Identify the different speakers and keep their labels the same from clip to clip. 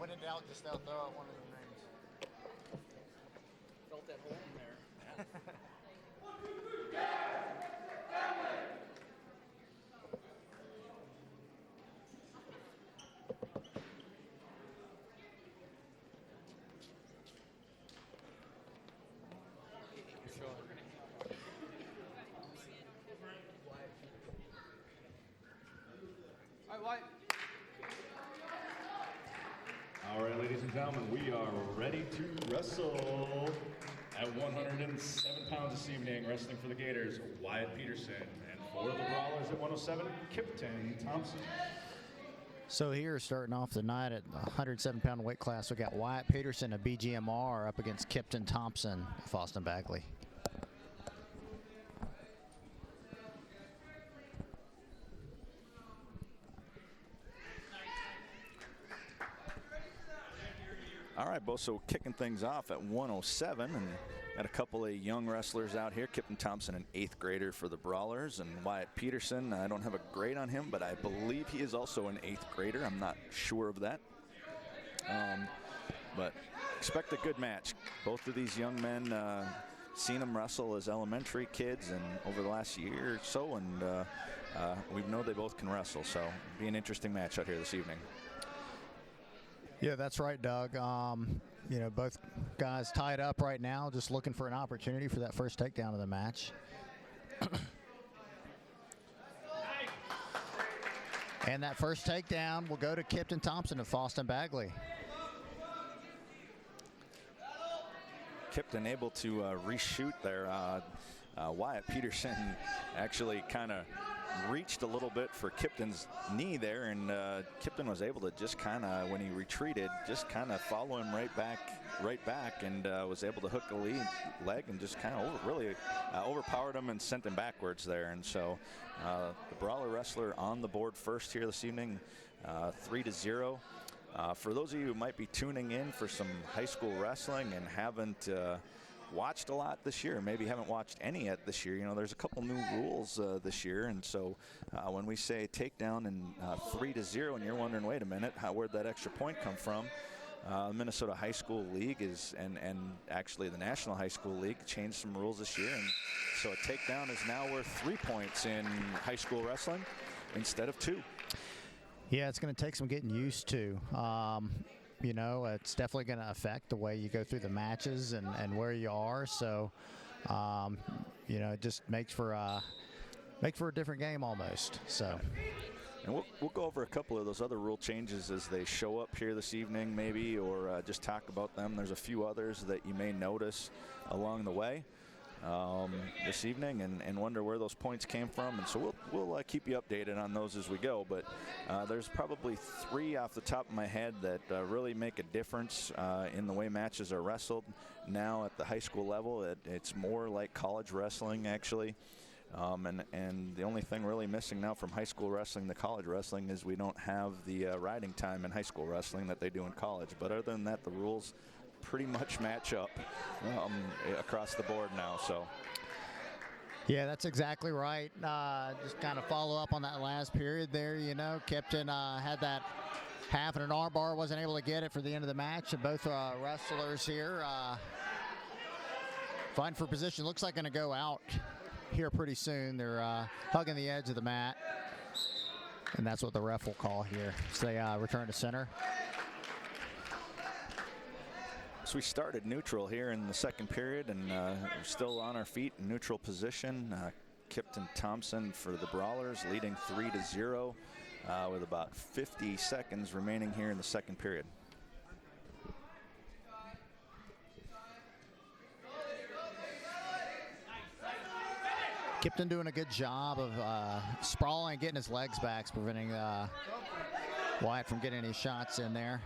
Speaker 1: When in doubt, just throw out one of the names.
Speaker 2: Felt that hole in there.
Speaker 3: All right, ladies and gentlemen, we are ready to wrestle. At 107 pounds this evening, wrestling for the Gators, Wyatt Peterson, and for the Brawlers at 107, Kipton Thompson.
Speaker 1: So here, starting off the night at the 107-pound weight class, we got Wyatt Peterson of BGMR up against Kipton Thompson of Austin Bagley.
Speaker 4: All right, both so kicking things off at 107, and got a couple of young wrestlers out here. Kipton Thompson, an 8th grader for the Brawlers, and Wyatt Peterson, I don't have a grade on him, but I believe he is also an 8th grader. I'm not sure of that. But expect a good match. Both of these young men, seen them wrestle as elementary kids and over the last year or so, and we know they both can wrestle, so it'll be an interesting match out here this evening.
Speaker 1: Yeah, that's right, Doug. You know, both guys tied up right now, just looking for an opportunity for that first takedown of the match. And that first takedown will go to Kipton Thompson of Austin Bagley.
Speaker 4: Kipton able to reshoot there. Wyatt Peterson actually kind of reached a little bit for Kipton's knee there, and Kipton was able to just kind of, when he retreated, just kind of follow him right back, and was able to hook the leg and just kind of really overpowered him and sent him backwards there. And so the Brawler wrestler on the board first here this evening, 3-0. For those of you who might be tuning in for some high school wrestling and haven't watched a lot this year, maybe haven't watched any yet this year, you know, there's a couple new rules this year, and so when we say takedown and 3-0, and you're wondering, wait a minute, where'd that extra point come from? Minnesota High School League is, and actually the National High School League changed some rules this year, and so a takedown is now worth 3 points in high school wrestling instead of 2.
Speaker 1: Yeah, it's going to take some getting used to. You know, it's definitely going to affect the way you go through the matches and where you are. So, you know, it just makes for a different game almost. So.
Speaker 4: And we'll go over a couple of those other rule changes as they show up here this evening, maybe, or just talk about them. There's a few others that you may notice along the way this evening, and wonder where those points came from. And so we'll keep you updated on those as we go. But there's probably 3 off the top of my head that really make a difference in the way matches are wrestled now at the high school level. It's more like college wrestling, actually. And the only thing really missing now from high school wrestling to college wrestling is we don't have the riding time in high school wrestling that they do in college. But other than that, the rules pretty much match up across the board now. So.
Speaker 1: Yeah, that's exactly right. Just kind of follow up on that last period there. You know, Kipton had that half and an arm bar, wasn't able to get it for the end of the match. And both wrestlers here fighting for position. Looks like going to go out here pretty soon. They're hugging the edge of the mat, and that's what the ref will call here. So they return to center.
Speaker 4: So we started neutral here in the second period, and we're still on our feet in neutral position. Kipton Thompson for the Brawlers leading 3-0 with about 50 seconds remaining here in the second period.
Speaker 1: Kipton doing a good job of sprawling, getting his legs back, preventing Wyatt from getting any shots in there.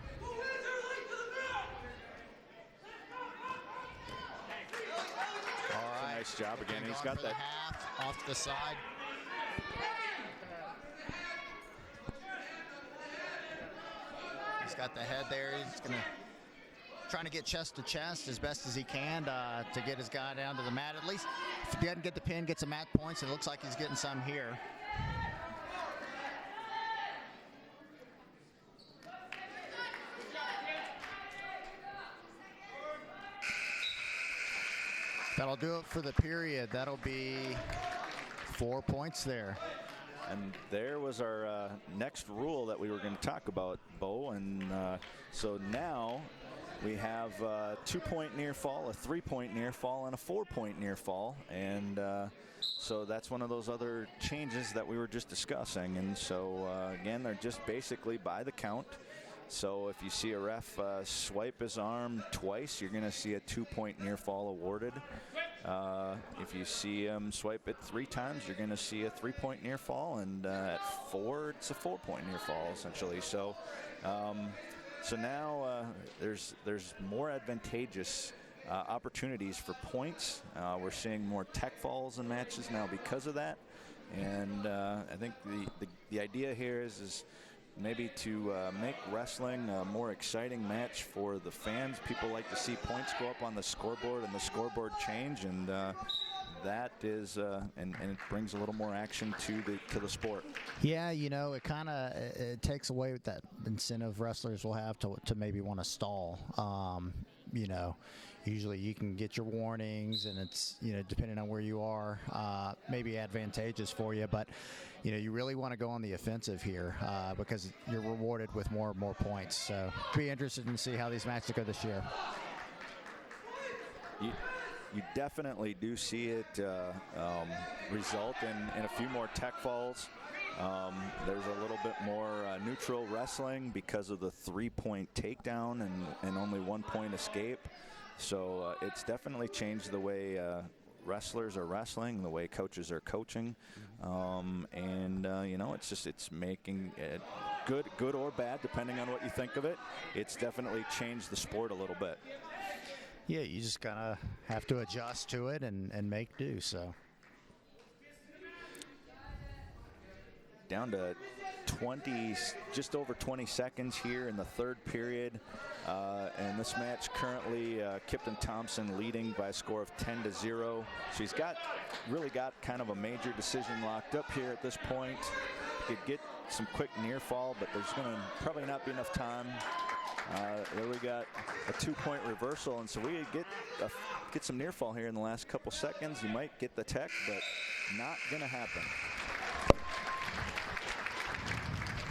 Speaker 1: All right,
Speaker 4: nice job again. He's got that
Speaker 1: half off to the side. He's got the head there. He's gonna trying to get chest to chest as best as he can to get his guy down to the mat. At least if he doesn't get the pin, get some mat points. It looks like he's getting some here. That'll do it for the period. That'll be 4 points there.
Speaker 4: And there was our next rule that we were going to talk about, Bo. And so now we have a 2-point near fall, a 3-point near fall, and a 4-point near fall. And so that's one of those other changes that we were just discussing. And so, again, they're just basically by the count. So if you see a ref swipe his arm twice, you're going to see a 2-point near fall awarded. If you see him swipe it 3 times, you're going to see a 3-point near fall, and at 4, it's a 4-point near fall, essentially. So, so now there's more advantageous opportunities for points. We're seeing more tech falls in matches now because of that, and I think the idea here is maybe to make wrestling a more exciting match for the fans. People like to see points go up on the scoreboard and the scoreboard change, and that is and it brings a little more action to the sport.
Speaker 1: Yeah, you know, it takes away that incentive wrestlers will have to maybe want to stall. You know, usually you can get your warnings, and it's, you know, depending on where you are, maybe advantageous for you, but you know, you really want to go on the offensive here because you're rewarded with more and more points. So be interested to see how these matches go this year.
Speaker 4: You definitely do see it result in a few more tech falls. There's a little bit more neutral wrestling because of the 3-point takedown and only 1-point escape. So it's definitely changed the way wrestlers are wrestling, the way coaches are coaching, and you know, it's making it good or bad depending on what you think of it. It's definitely changed the sport a little bit.
Speaker 1: Yeah, you just gotta have to adjust to it and make do. So
Speaker 4: down to 20, just over 20 seconds here in the third period. And this match currently Kipton Thompson leading by a score of 10-0. So he's really got kind of a major decision locked up here at this point. Could get some quick near fall, but there's going to probably not be enough time. There we got a 2-point reversal, and so we get some near fall here in the last couple seconds. You might get the tech, but not going to happen.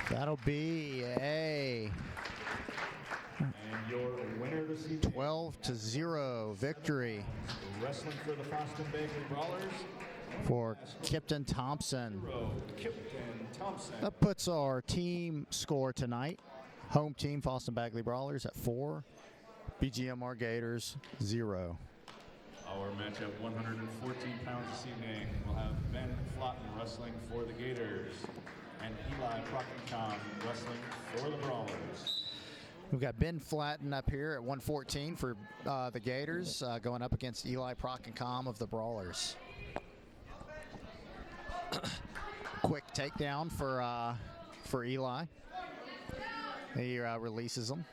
Speaker 1: That'll be a
Speaker 3: And your winner this evening,
Speaker 1: 12-0 victory
Speaker 3: wrestling for the Foston Bagley Brawlers,
Speaker 1: for Kipton Thompson.
Speaker 3: Kipton Thompson.
Speaker 1: That puts our team score tonight. Home team Foston Bagley Brawlers at 4, BGMR Gators 0.
Speaker 3: Our matchup, 114 pounds this evening, will have Ben Flotten wrestling for the Gators and Eli Prockencom wrestling for the Brawlers.
Speaker 1: We've got Ben Flatten up here at 114 for the Gators, going up against Eli Prockencom of the Brawlers. Quick takedown for Eli. He releases him.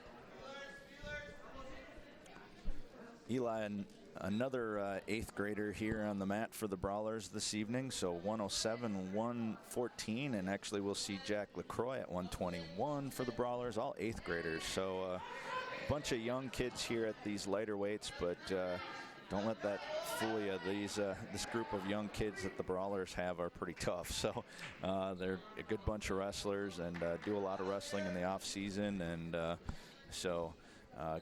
Speaker 4: Eli, and another 8th grader here on the mat for the Brawlers this evening. So 107, 114, and actually we'll see Jack LaCroix at 121 for the Brawlers, all 8th graders. So a bunch of young kids here at these lighter weights, but don't let that fool you. This group of young kids that the Brawlers have are pretty tough. So they're a good bunch of wrestlers and do a lot of wrestling in the off season, and so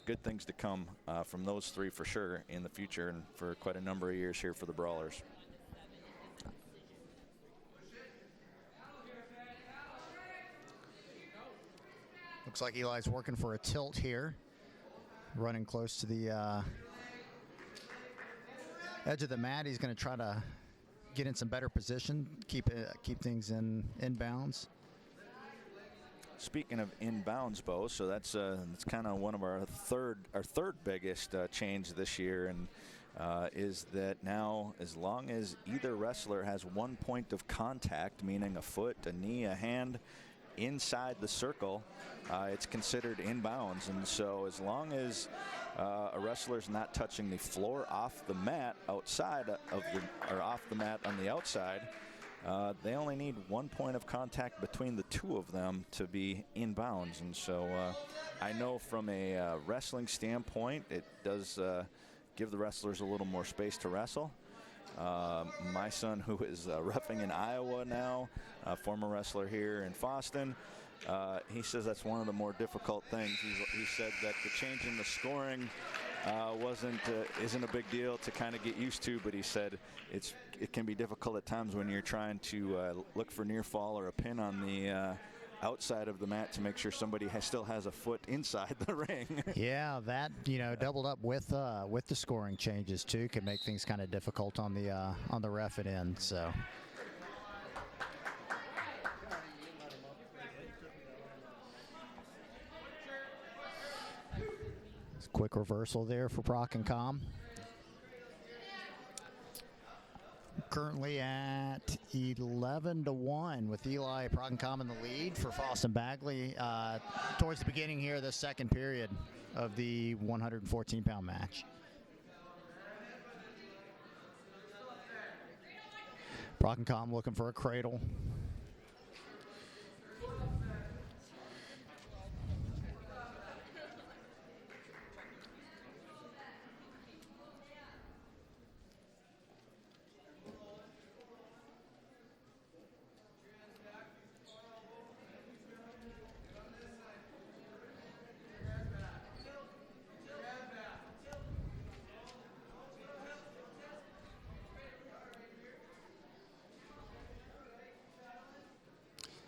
Speaker 4: good things to come from those 3 for sure in the future and for quite a number of years here for the Brawlers.
Speaker 1: Looks like Eli's working for a tilt here, running close to the edge of the mat. He's going to try to get in some better position, keep things in bounds.
Speaker 4: Speaking of inbounds, Bo, so that's kind of one of our third biggest change this year, and is that now as long as either wrestler has 1 point of contact, meaning a foot, a knee, a hand, inside the circle, it's considered inbounds. And so as long as a wrestler's not touching the floor off the mat outside of or off the mat on the outside, they only need 1 point of contact between the 2 of them to be inbounds. And so I know from a wrestling standpoint, it does give the wrestlers a little more space to wrestle. My son, who is roughing in Iowa now, a former wrestler here in Boston, he says that's one of the more difficult things. He said that the change in the scoring isn't a big deal to kind of get used to, but he said it can be difficult at times when you're trying to look for near fall or a pin on the outside of the mat to make sure somebody still has a foot inside the ring.
Speaker 1: Yeah, that doubled up with the scoring changes too can make things kind of difficult on the ref at end. So. Quick reversal there for Proc and Com. Currently at 11-1 with Eli Proc and Com in the lead for Foston Bagley towards the beginning here of the second period of the 114-pound match. Proc and Com looking for a cradle.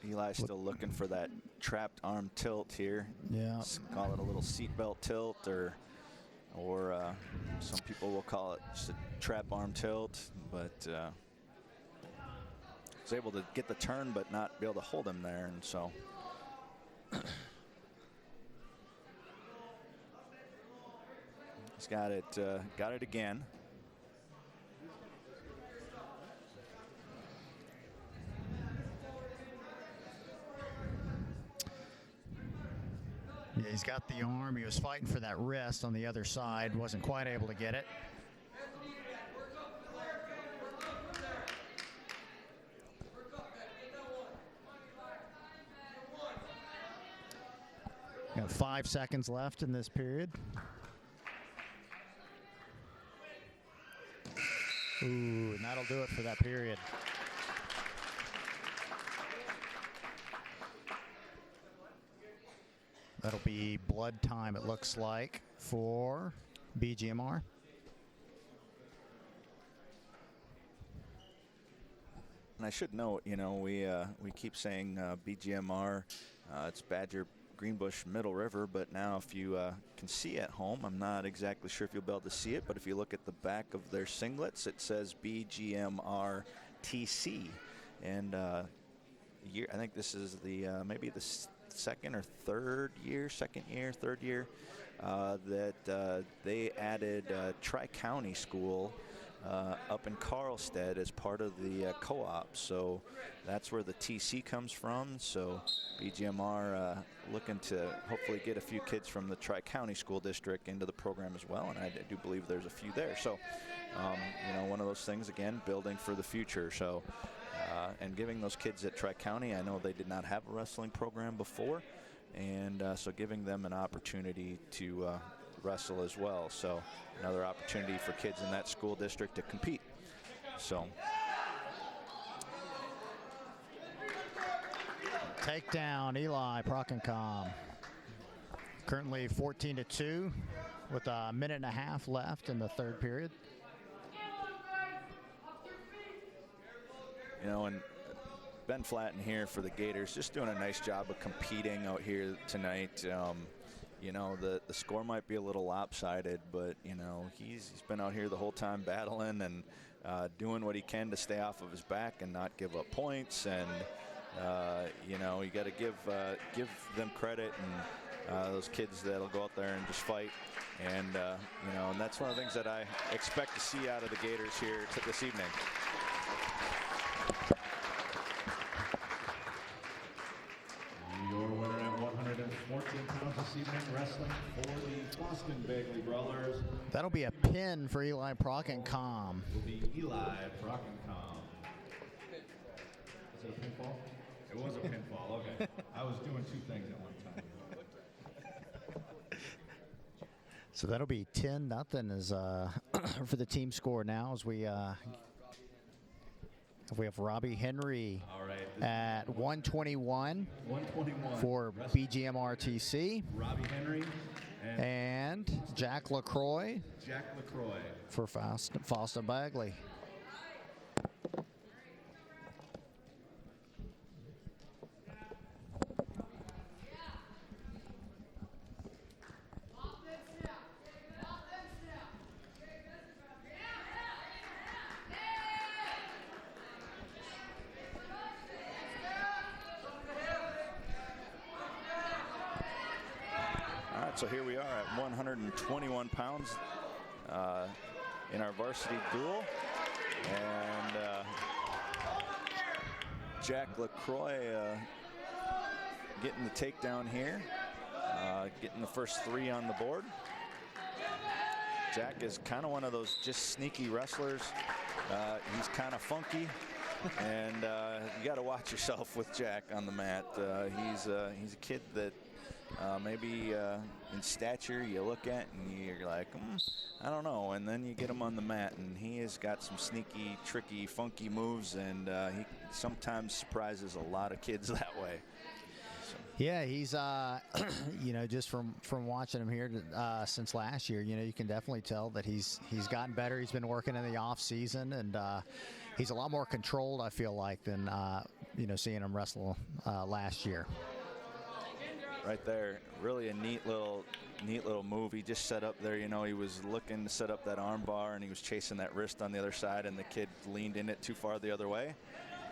Speaker 4: Eli's still looking for that trapped arm tilt here.
Speaker 1: Yeah.
Speaker 4: Let's call it a little seatbelt tilt, or some people will call it just a trap arm tilt. But was able to get the turn, but not be able to hold him there, and so. He's got it again.
Speaker 1: Yeah, he's got the arm. He was fighting for that wrist on the other side. Wasn't quite able to get it. Got 5 seconds left in this period. Ooh, and that'll do it for that period. That'll be blood time, it looks like, for BGMR.
Speaker 4: And I should note, we keep saying BGMR, it's Badger Greenbush Middle River, but now if you can see at home, I'm not exactly sure if you'll be able to see it, but if you look at the back of their singlets, it says BGMR TC. And I think this is the maybe the second or third year that they added Tri-County School up in Carlstead as part of the co-op. So that's where the TC comes from. So BGMR looking to hopefully get a few kids from the Tri-County School District into the program as well, and I do believe there's a few there. So one of those things, again, building for the future. So and giving those kids at Tri-County, I know they did not have a wrestling program before, and so giving them an opportunity to wrestle as well. So another opportunity for kids in that school district to compete. So
Speaker 1: takedown, Eli Proc and Com. Currently 14-2 with a minute and a half left in the third period.
Speaker 4: And Ben Flatten here for the Gators, just doing a nice job of competing out here tonight. The score might be a little lopsided, but he's been out here the whole time battling and doing what he can to stay off of his back and not give up points. And you got to give them credit, and those kids that'll go out there and just fight. And and that's one of the things that I expect to see out of the Gators here this evening.
Speaker 3: Your winner at 114 pounds this evening, wrestling for the Boston Bagley Brawlers.
Speaker 1: That'll be a pin for Eli Proc and Com.
Speaker 3: Will be Eli Proc and Com. Is it a pinfall? It was a pinfall. Okay. I was doing two things at one time.
Speaker 1: So that'll be 10-0 as for the team score now as we have Robbie Henry at 121 for BGMR TC.
Speaker 3: Robbie Henry
Speaker 1: and Jack LaCroix for Foston Bagley.
Speaker 4: So here we are at 121 pounds in our varsity duel. And Jack LaCroix getting the takedown here, getting the first 3 on the board. Jack is kind of one of those just sneaky wrestlers. He's kind of funky. And you got to watch yourself with Jack on the mat. He's a kid that maybe in stature you look at and you're like, I don't know, and then you get him on the mat and he has got some sneaky, tricky, funky moves, and he sometimes surprises a lot of kids that way. So.
Speaker 1: Yeah, he's you know, just from watching him here since last year, you know, you can definitely tell that he's gotten better. He's been working in the off season, and he's a lot more controlled, I feel like, than you know, seeing him wrestle last year.
Speaker 4: Right there, really a neat little move. He just set up there, you know, he was looking to set up that arm bar and he was chasing that wrist on the other side, and the kid leaned in it too far the other way.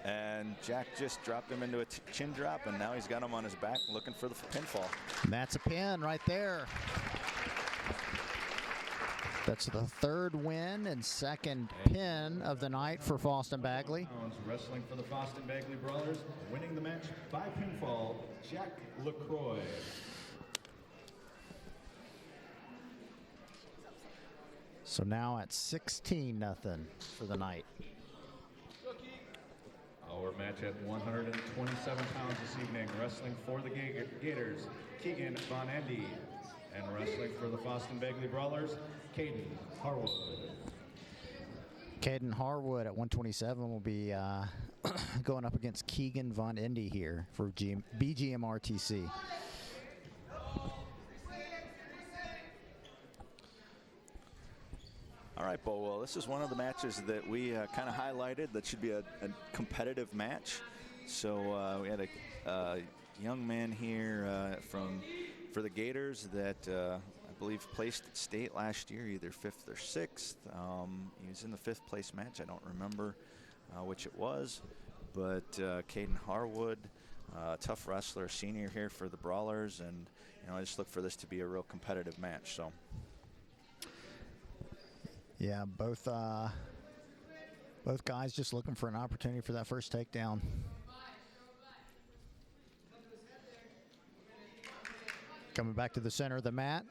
Speaker 4: And Jack just dropped him into a chin drop, and now he's got him on his back looking for the pinfall.
Speaker 1: And that's a pin right there. That's the 3rd win and 2nd pin of the night for Foston Bagley.
Speaker 3: Wrestling for the Foston Bagley Brawlers, winning the match by pinfall, Jack LaCroix.
Speaker 1: So now at 16-0 for the night.
Speaker 3: Our match at 127 pounds this evening, wrestling for the Gators, Keegan Von Endy, and wrestling for the Foston Bagley Brawlers, Caden Harwood.
Speaker 1: Caden Harwood at 127 will be going up against Keegan Von Endy here for BGMR TC.
Speaker 4: All right, Bo. Well, this is one of the matches that we kind of highlighted that should be a competitive match. So we had a young man here for the Gators that I believe placed at state last year, either 5th or 6th. He was in the 5th place match. I don't remember which it was, but Caden Harwood, tough wrestler, senior here for the Brawlers, and you know, I just look for this to be a real competitive match. So.
Speaker 1: Yeah, both guys just looking for an opportunity for that first takedown. Coming back to the center of the mat.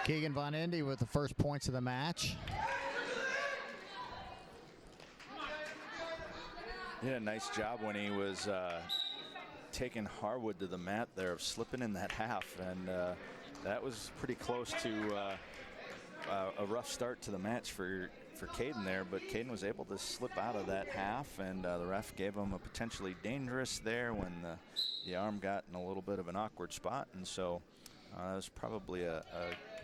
Speaker 1: Keegan Von Endy with the first points of the match.
Speaker 4: He did a nice job when he was taking Harwood to the mat there, of slipping in that half, and that was pretty close to a rough start to the match for Caden there, but Caden was able to slip out of that half, and the ref gave him a potentially dangerous there when the arm got in a little bit of an awkward spot, and so that was probably a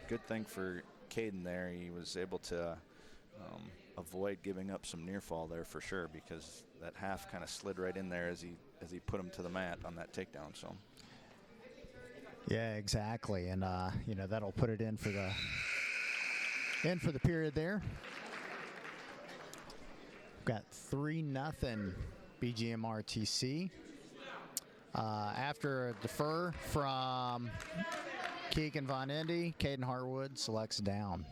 Speaker 4: good thing for Caden there. He was able to avoid giving up some near fall there for sure, because that half kind of slid right in there as he put him to the mat on that takedown. So
Speaker 1: yeah, exactly, and you know, that'll put it in for the period there. Got 3-0 BGMR TC. After a defer from Keegan Von Indy, Caden Harwood selects down.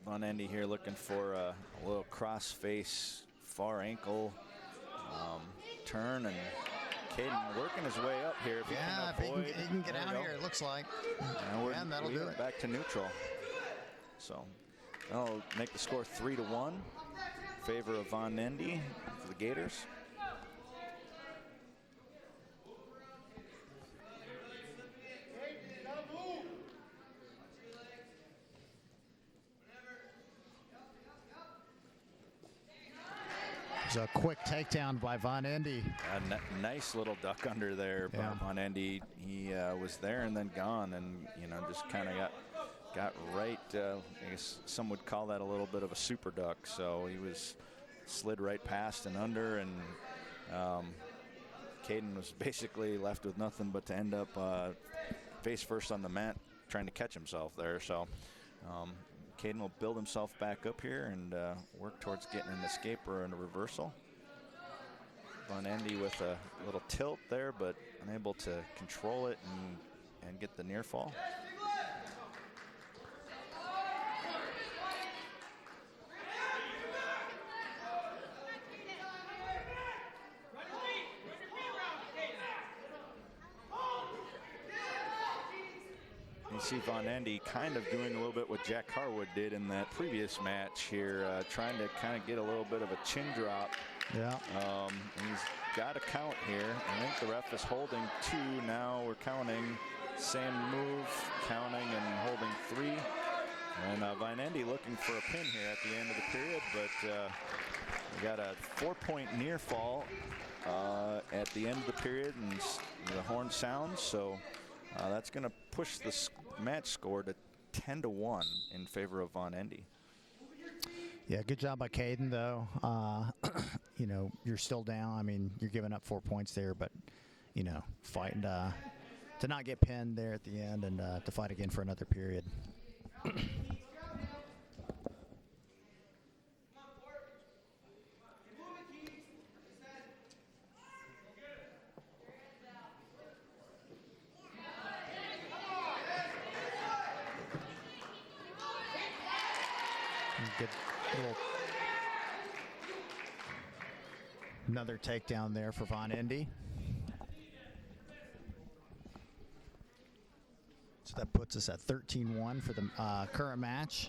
Speaker 4: Von Indy here looking for a little cross face, far ankle turn, and Caden working his way up here. If
Speaker 1: Yeah,
Speaker 4: he can avoid,
Speaker 1: he can get out here, it looks like. And that'll do it.
Speaker 4: Back to neutral. So that'll make the score 3-1 in favor of Von Indy for the Gators.
Speaker 1: It's a quick takedown by Von Indy.
Speaker 4: A nice little duck under there by Von Indy. He was there and then gone, and just kind of got right. I guess some would call that a little bit of a super duck. So he was slid right past and under, and Caden was basically left with nothing but to end up face first on the mat, trying to catch himself there. So Caden will build himself back up here and work towards getting an escape or a reversal. Von Indy with a little tilt there, but unable to control it and get the near fall. You see Von Indy kind of doing a little bit what Jack Harwood did in that previous match here, trying to kind of get a little bit of a chin drop.
Speaker 1: Yeah.
Speaker 4: He's got a count here. I think the ref is holding 2. Now we're counting. Same move, counting and holding 3. And Von Indy looking for a pin here at the end of the period, but we got a 4-point near fall at the end of the period, and the horn sounds. So that's going to push the match score to 10-1 in favor of Von Indy.
Speaker 1: Yeah, good job by Caden, though. You're still down. I mean, you're giving up 4 points there, but, fighting to not get pinned there at the end and to fight again for another period. Good little another takedown there for Von Indy. So that puts us at 13-1 for the current match.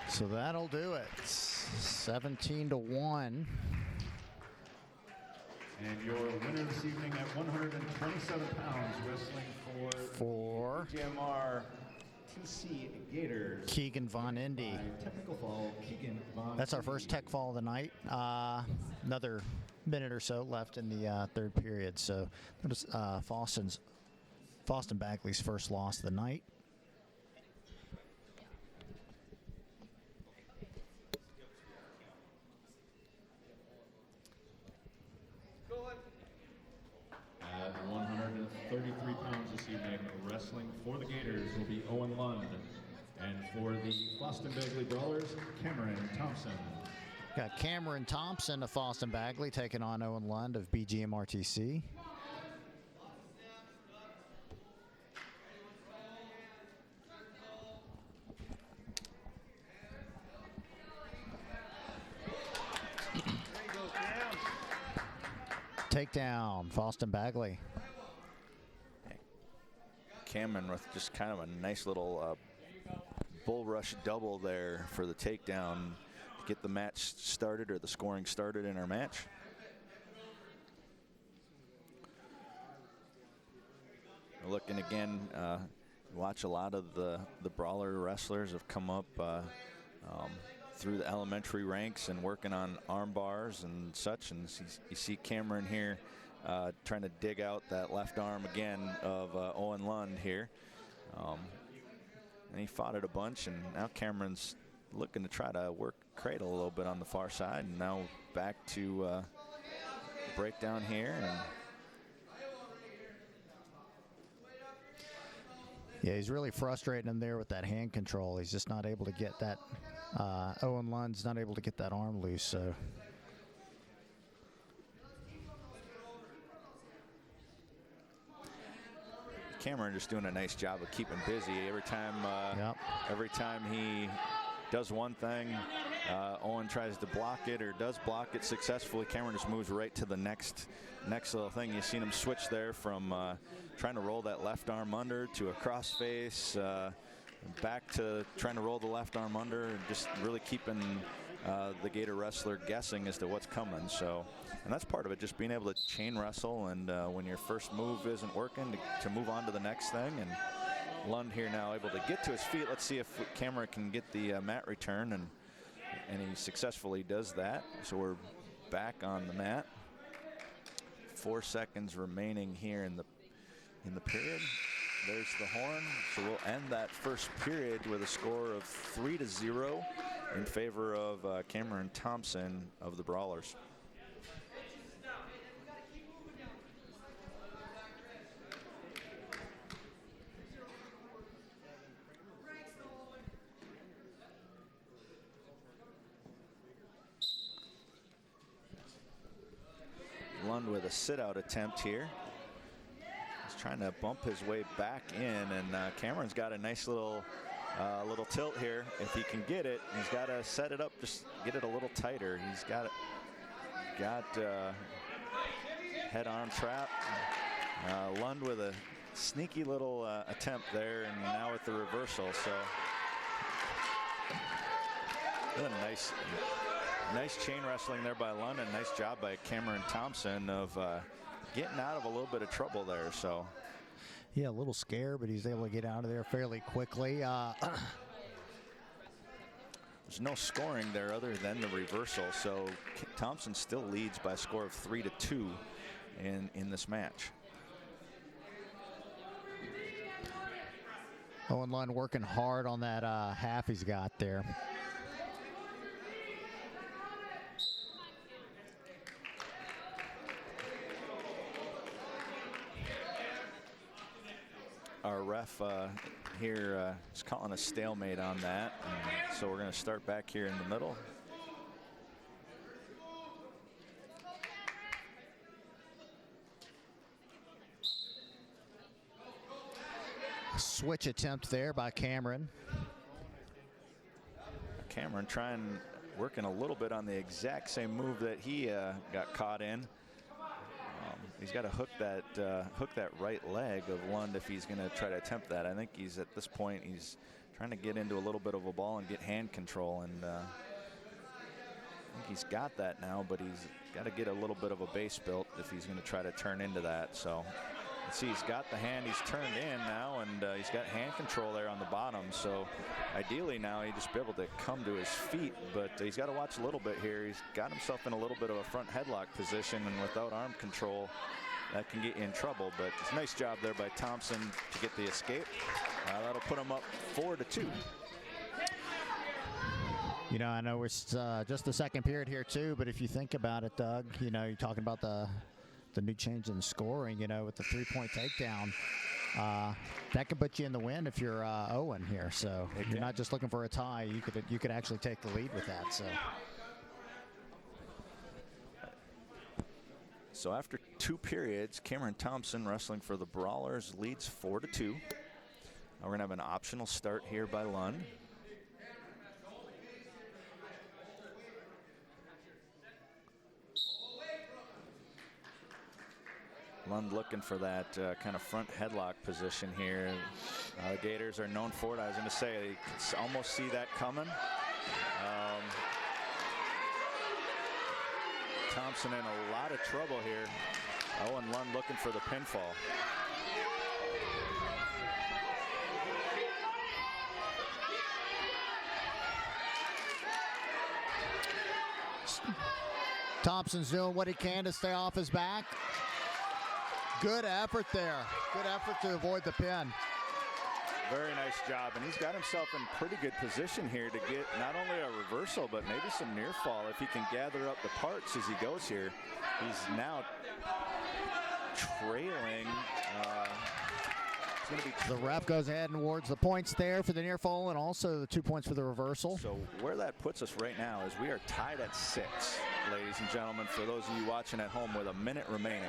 Speaker 1: So that'll do it. 17-1.
Speaker 3: And your winner this evening at 127 pounds, wrestling for BGMR TC Gators,
Speaker 1: Keegan Von Indy.
Speaker 3: Technical fall, Keegan Von
Speaker 1: That's our first tech fall of the night. Another minute or so left in the third period. So that was Foston Bagley's first loss of the night.
Speaker 3: At 133 pounds this evening, wrestling for the Gators will be Owen Lund. And for the Foston Bagley Brawlers, Cameron Thompson.
Speaker 1: Got Cameron Thompson of Foston Bagley taking on Owen Lund of BGMRTC. Takedown, Foston Bagley.
Speaker 4: Cameron with just kind of a nice little bull rush double there for the takedown to get the match started, or the scoring started in our match. Looking again, watch a lot of the brawler wrestlers have come up. through the elementary ranks and working on arm bars and such. And you see Cameron here trying to dig out that left arm again of Owen Lund here. And he fought it a bunch, and now Cameron's looking to try to work cradle a little bit on the far side, and now back to breakdown here. And
Speaker 1: yeah, he's really frustrating him there with that hand control. He's just not able to get that. Owen Lund's not able to get that arm loose. So.
Speaker 4: Cameron just doing a nice job of keeping busy. Every time he does one thing, Owen tries to block it or does block it successfully. Cameron just moves right to the next little thing. You've seen him switch there from trying to roll that left arm under to a crossface, back to trying to roll the left arm under, and just really keeping the Gator wrestler guessing as to what's coming. So, and that's part of it, just being able to chain wrestle, and when your first move isn't working, to move on to the next thing. And Lund here now able to get to his feet. Let's see if Cameron can get the mat return, and he successfully does that. So we're back on the mat. 4 seconds remaining here in the period. There's the horn. So we'll end that first period with a score of 3-0 in favor of Cameron Thompson of the Brawlers. Lund with a sit-out attempt here. He's trying to bump his way back in, and Cameron's got a nice little tilt here. If he can get it, he's got to set it up, just get it a little tighter. He's got head arm trap. Lund with a sneaky little attempt there, and now with the reversal. So really nice chain wrestling there by Lund, and nice job by Cameron Thompson of getting out of a little bit of trouble there. So
Speaker 1: yeah, a little scared, but he's able to get out of there fairly quickly.
Speaker 4: There's no scoring there other than the reversal. So Thompson still leads by a score of 3-2 in this match.
Speaker 1: Owen Lund working hard on that half he's got there.
Speaker 4: Our ref here is calling a stalemate on that. And so we're going to start back here in the middle.
Speaker 1: Switch attempt there by Cameron.
Speaker 4: Cameron working a little bit on the exact same move that he got caught in. He's got to hook that right leg of Lund if he's going to try to attempt that. I think he's at this point he's trying to get into a little bit of a ball and get hand control, and I think he's got that now, but he's got to get a little bit of a base built if he's going to try to turn into that. So let's see, he's got the hand, he's turned in now, and he's got hand control there on the bottom. So ideally now he'd just be able to come to his feet, but he's got to watch a little bit here. He's got himself in a little bit of a front headlock position, and without arm control, that can get you in trouble. But it's a nice job there by Thompson to get the escape. That'll put him up 4-2.
Speaker 1: You know, I know it's just the second period here too, but if you think about it, Doug, you know, you're talking about the new change in scoring, you know, with the 3-point takedown. That could put you in the win if you're Owen here. So you're not just looking for a tie. You could actually take the lead with that.
Speaker 4: So after 2 periods, Cameron Thompson wrestling for the Brawlers leads 4-2. We're going to have an optional start here by Lund. Lund looking for that kind of front headlock position here. The Gators are known for it. I was going to say, you can almost see that coming. Thompson in a lot of trouble here. Owen Lund looking for the pinfall.
Speaker 1: Thompson's doing what he can to stay off his back. Good effort there. Good effort to avoid the pin.
Speaker 4: Very nice job, and he's got himself in pretty good position here to get not only a reversal, but maybe some near fall if he can gather up the parts as he goes here. He's now trailing.
Speaker 1: The ref goes ahead and awards the points there for the near fall and also the 2 points for the reversal.
Speaker 4: So where that puts us right now is we are tied at 6, ladies and gentlemen, for those of you watching at home with a minute remaining.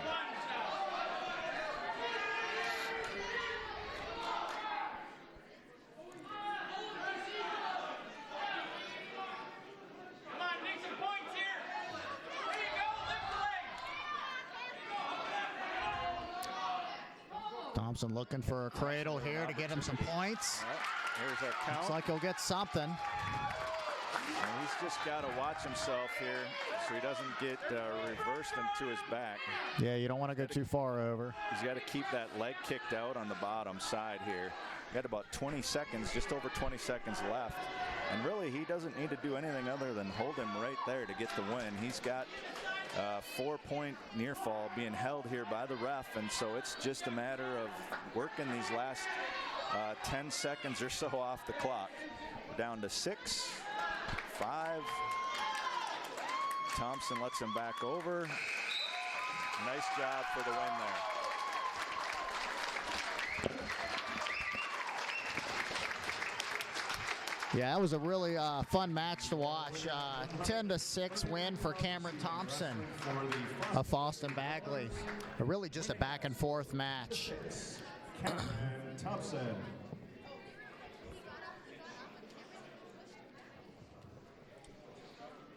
Speaker 1: Thompson looking for a cradle here to get him some points.
Speaker 4: Here's that count.
Speaker 1: Looks like he'll get something.
Speaker 4: And he's just got to watch himself here so he doesn't get reversed into his back.
Speaker 1: Yeah, you don't want to go too far over.
Speaker 4: He's got to keep that leg kicked out on the bottom side here. Got about 20 seconds, just over 20 seconds left. And really, he doesn't need to do anything other than hold him right there to get the win. He's got 4-point near fall being held here by the ref, and so it's just a matter of working these last 10 seconds or so off the clock. We're down to 6, 5. Thompson lets him back over. Nice job for the win there.
Speaker 1: Yeah, that was a really fun match to watch. 10-6 win for Cameron Thompson of Foston Bagley. Really just a back and forth match.
Speaker 3: Cameron Thompson.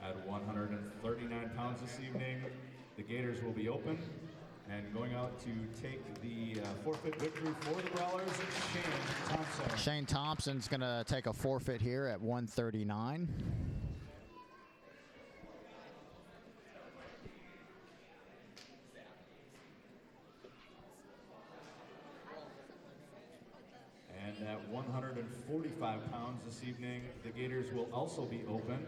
Speaker 3: At 139 pounds this evening, the Gators will be open. And going out to take the forfeit victory for the Brawlers, Shane Thompson.
Speaker 1: Shane Thompson's going to take a forfeit here at 139.
Speaker 3: And at 145 pounds this evening, the Gators will also be open.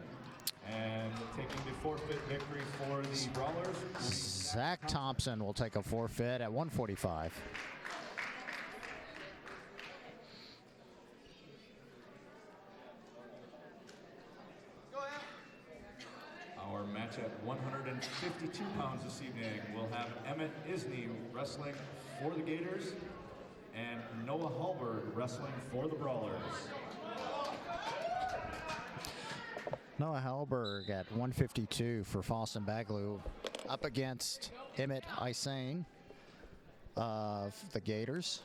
Speaker 3: And taking the forfeit victory for the Brawlers,
Speaker 1: Zach Thompson will take a forfeit at 145.
Speaker 3: Our match at 152 pounds this evening will have Emmett Isney wrestling for the Gators and Noah Hallberg wrestling for the Brawlers.
Speaker 1: Noah Hallberg at 152 for Foston Bagley up against Emmett Isane of the Gators.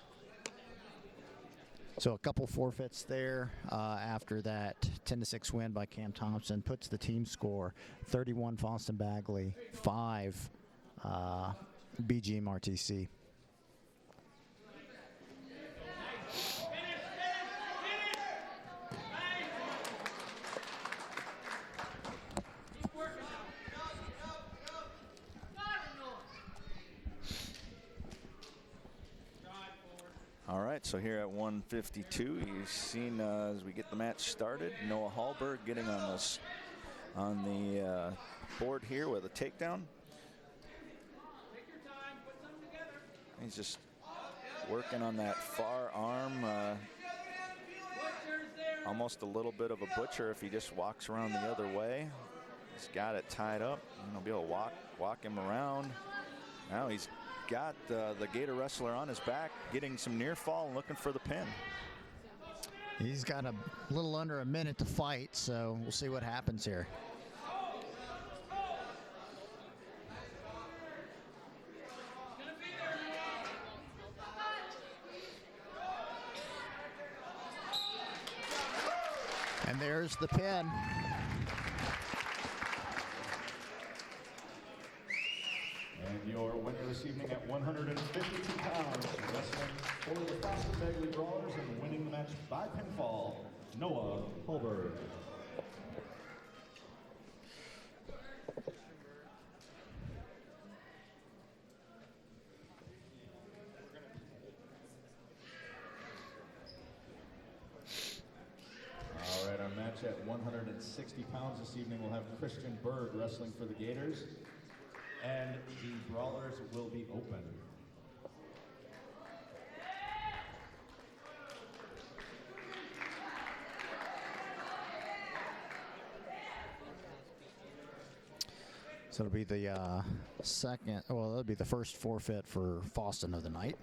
Speaker 1: So a couple forfeits there after that 10-6 win by Cam Thompson puts the team score 31 Foston Bagley, 5 BGMR.
Speaker 4: All right, so here at 152, you've seen as we get the match started, Noah Hallberg getting on the board here with a takedown. He's just working on that far arm, almost a little bit of a butcher if he just walks around the other way. He's got it tied up, and he'll be able to walk him around. Now he's got the Gator wrestler on his back, getting some near fall and looking for the pin.
Speaker 1: He's got a little under a minute to fight, so we'll see what happens here. And there's the pin.
Speaker 3: And your winner this evening at 152 pounds, wrestling for the Foston Bagley Brawlers and winning the match by pinfall, Noah Hallberg. All right, our match at 160 pounds this evening, we'll have Christian Berg wrestling for the Gators. And the brawlers will be open.
Speaker 1: So it'll be the it'll be the first forfeit for Foston of the night.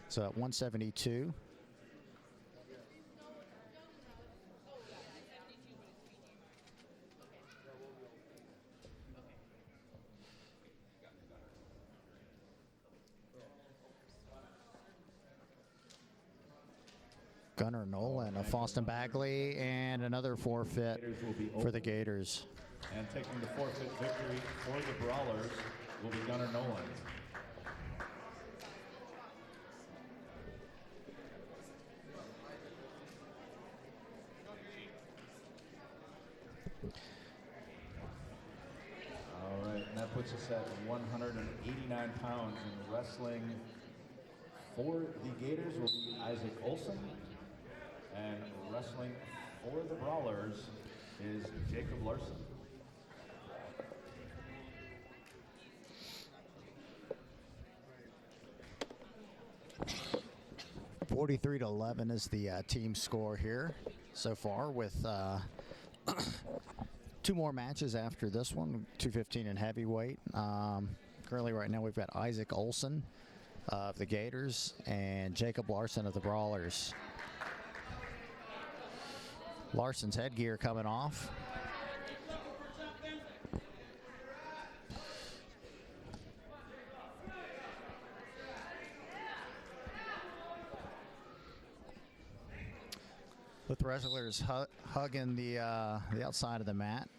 Speaker 1: So at 172. Gunnar Nolan of Foston Bagley, and another forfeit for the Gators.
Speaker 3: And taking the forfeit victory for the Brawlers will be Gunnar Nolan. All right, and that puts us at 189 pounds in wrestling. For the Gators will be Isaac Olson, and wrestling for the Brawlers is Jacob Larson.
Speaker 1: 43-11 is the team score here so far, with 2 more matches after this one, 215 in heavyweight. Currently right now we've got Isaac Olson of the Gators and Jacob Larson of the Brawlers. Larson's headgear coming off. With wrestlers hugging the outside of the mat.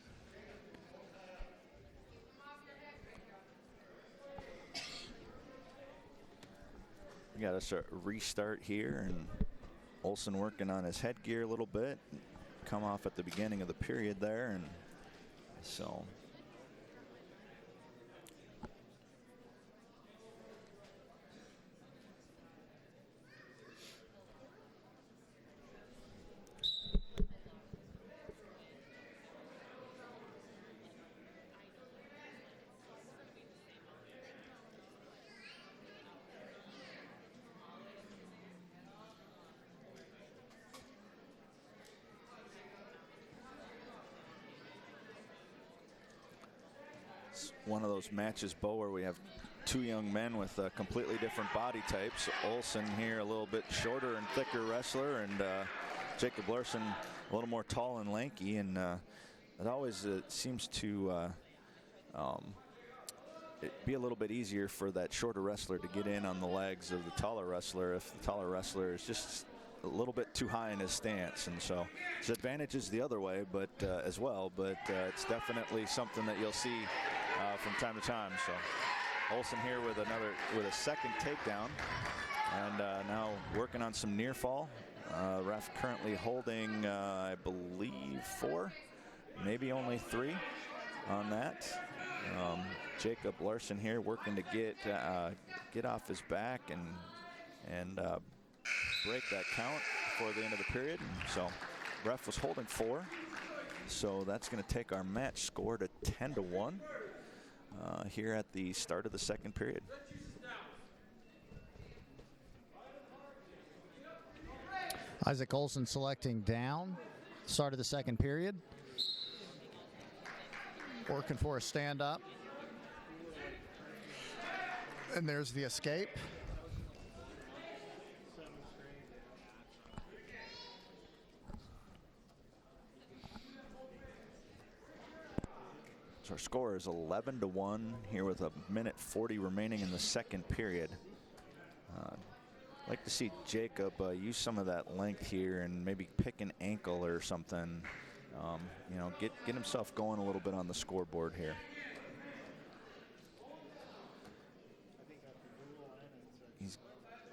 Speaker 4: We got us a restart here, and Olson working on his headgear a little bit. Come off at the beginning of the period there, and so. One of those matches, Bo, where we have 2 young men with completely different body types. Olson here a little bit shorter and thicker wrestler, and Jacob Larson a little more tall and lanky, and it always seems to be a little bit easier for that shorter wrestler to get in on the legs of the taller wrestler if the taller wrestler is just a little bit too high in his stance. And so there's advantages the other way, but as well, but it's definitely something that you'll see from time to time. So Olson here with a second takedown, and now working on some near fall. Ref currently holding I believe 4, maybe only 3 on that. Jacob Larson here working to get off his back and break that count before the end of the period. So ref was holding 4, so that's going to take our match score to 10-1 here at the start of the second period.
Speaker 1: Isaac Olson selecting down, start of the second period. Working for a stand-up. And there's the escape.
Speaker 4: So our score is 11-1 here with 1:40 remaining in the second period. I'd like to see Jacob use some of that length here and maybe pick an ankle or something. You know, get himself going a little bit on the scoreboard here. He's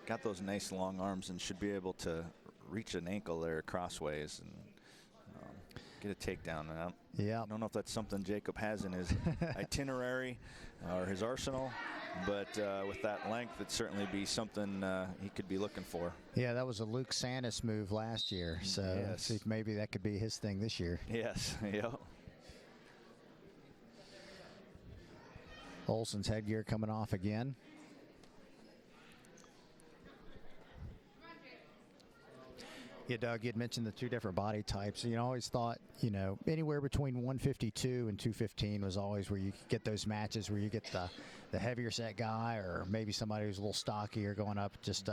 Speaker 4: got those nice long arms and should be able to reach an ankle there crossways and get a takedown. I don't know if that's something Jacob has in his itinerary or his arsenal, but with that length, it'd certainly be something he could be looking for.
Speaker 1: Yeah, that was a Luke Santis move last year, so
Speaker 4: Yes.
Speaker 1: see if maybe that could be his thing this year.
Speaker 4: Yes, yep.
Speaker 1: Olsen's headgear coming off again. Yeah, Doug, you had mentioned the two different body types. You know, I always thought, you know, anywhere between 152 and 215 was always where you could get those matches where you get the heavier set guy or maybe somebody who's a little stockier going up. Just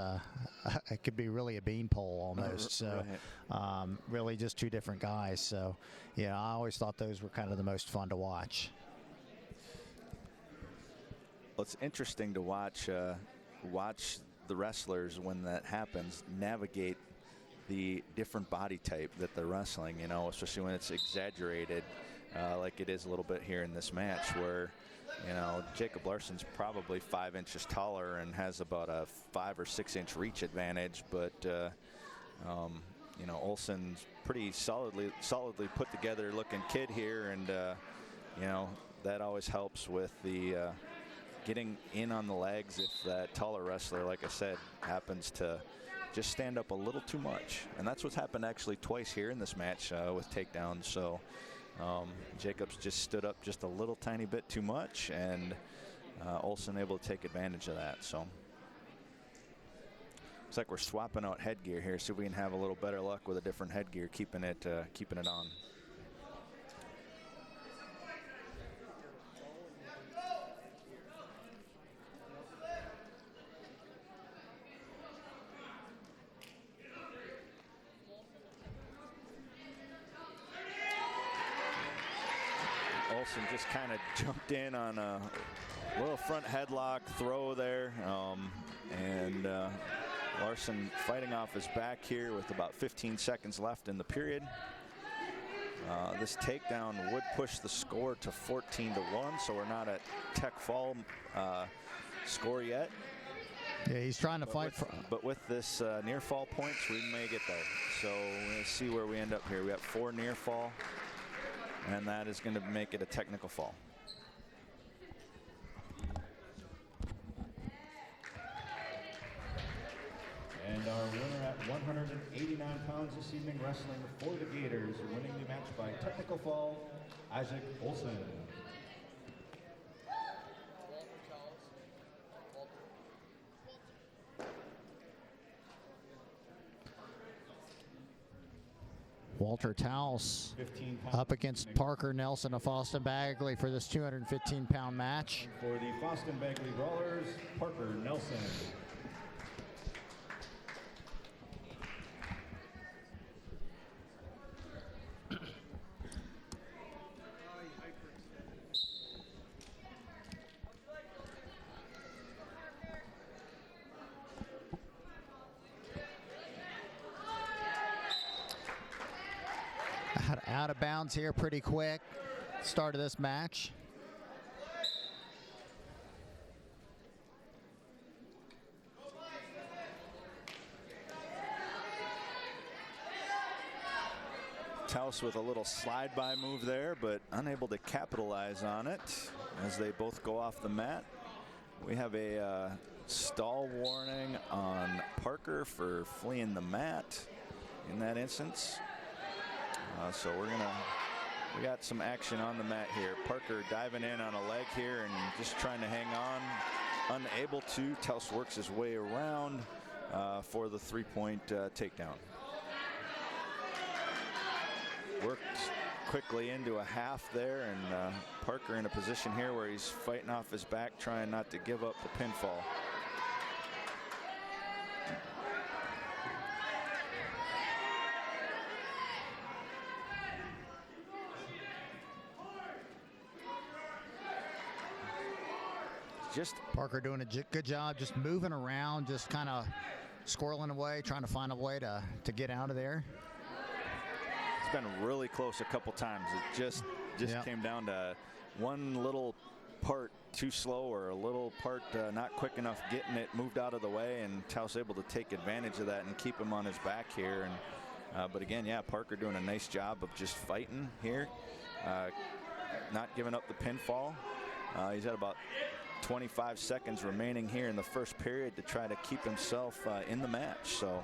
Speaker 1: it could be really a beanpole almost. So really just two different guys. So, yeah, I always thought those were kind of the most fun to watch.
Speaker 4: Well, it's interesting to watch the wrestlers when that happens navigate the different body type that they're wrestling, you know, especially when it's exaggerated like it is a little bit here in this match where, you know, Jacob Larsson's probably 5 inches taller and has about a 5 or 6 inch reach advantage, but you know, Olsen's pretty solidly put together looking kid here, and you know, that always helps with the getting in on the legs if that taller wrestler, like I said, happens to just stand up a little too much. And that's what's happened actually twice here in this match with takedowns. So Jacobs just stood up just a little tiny bit too much, and Olsen able to take advantage of that. So looks like we're swapping out headgear here, so we can have a little better luck with a different headgear, keeping it on. Olsen just kind of jumped in on a little front headlock throw there, and Larsson fighting off his back here with about 15 seconds left in the period. This takedown would push the score to 14-1, so we're not at tech fall score yet.
Speaker 1: Yeah, he's trying to fight for.
Speaker 4: But with this near fall points, we may get there. So let's see where we end up here. We got 4 near fall, and that is going to make it a technical fall.
Speaker 3: And our winner at 189 pounds this evening, wrestling for the Gators, winning the match by technical fall, Isaac Olsen.
Speaker 1: Walter Taus up against Parker Nelson of Foston Bagley for this 215-pound match.
Speaker 3: For the Foston Bagley Brawlers, Parker Nelson.
Speaker 1: Out of bounds here pretty quick. Start of this match.
Speaker 4: Taus with a little slide-by move there, but unable to capitalize on it as they both go off the mat. We have a stall warning on Parker for fleeing the mat in that instance. So we got some action on the mat here. Parker diving in on a leg here and just trying to hang on. Unable to. Taus works his way around for the 3-point takedown. Worked quickly into a half there, and Parker in a position here where he's fighting off his back, trying not to give up the pinfall. Just
Speaker 1: Parker doing a good job just moving around, just kind of squirreling away, trying to find a way to get out of there.
Speaker 4: It's been really close a couple times. It just came down to one little part too slow or a little part not quick enough getting it moved out of the way, and Taus able to take advantage of that and keep him on his back here. And but again, yeah, Parker doing a nice job of just fighting here, not giving up the pinfall. He's at about 25 seconds remaining here in the first period to try to keep himself in the match. So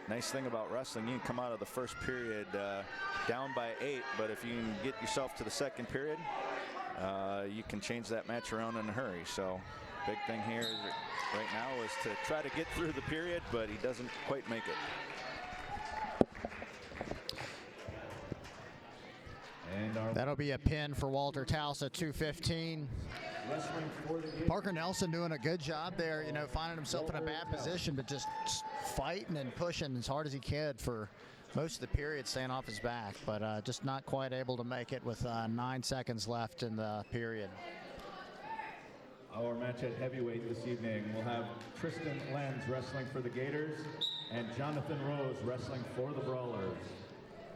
Speaker 4: nice thing about wrestling, you can come out of the first period down by 8, but if you can get yourself to the second period, you can change that match around in a hurry. So big thing here is right now is to try to get through the period, but he doesn't quite make it.
Speaker 1: That'll be a pin for Walter Taus at 2:15. Parker Nelson doing a good job there, you know, finding himself in a bad position, but just fighting and pushing as hard as he could for most of the period, staying off his back, but just not quite able to make it with 9 seconds left in the period.
Speaker 3: Our match at heavyweight this evening will have Tristan Lenz wrestling for the Gators and Jonathan Rose wrestling for the Brawlers.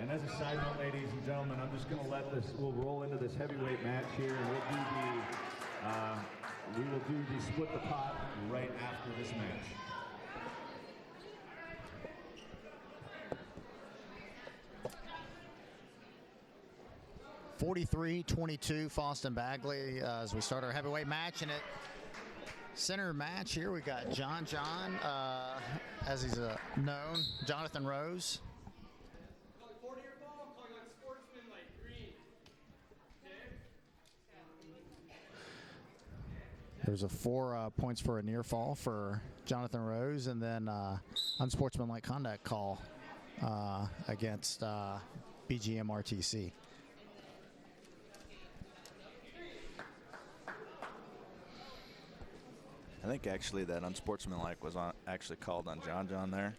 Speaker 3: And as a side note, ladies and gentlemen, I'm just going to we'll roll into this heavyweight match here, and we will do the split the pot right after this match.
Speaker 1: (43-22) Foston Bagley as we start our heavyweight match, and at center match here we got John as he's known, Jonathan Rose. There's a 4 points for a near fall for Jonathan Rose, and then unsportsmanlike conduct call against BGMRTC.
Speaker 4: I think actually that unsportsmanlike was actually called on John there.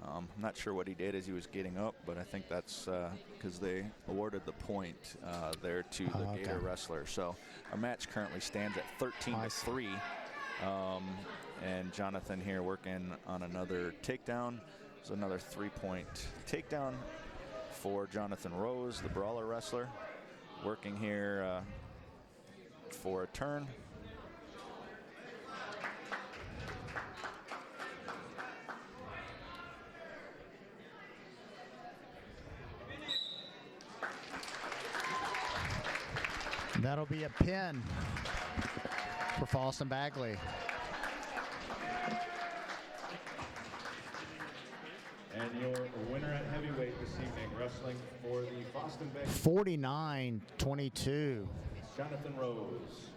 Speaker 4: I'm not sure what he did as he was getting up, but I think that's because they awarded the point there to the Gator wrestler. So our match currently stands at 13-3. And Jonathan here working on another takedown. So another 3-point takedown for Jonathan Rose, the Brawler wrestler, working here for a turn.
Speaker 1: That'll be a pin for Foston Bagley.
Speaker 3: And your winner at heavyweight this evening, wrestling for the Foston Bagley.
Speaker 1: 49-22.
Speaker 3: Jonathan Rose.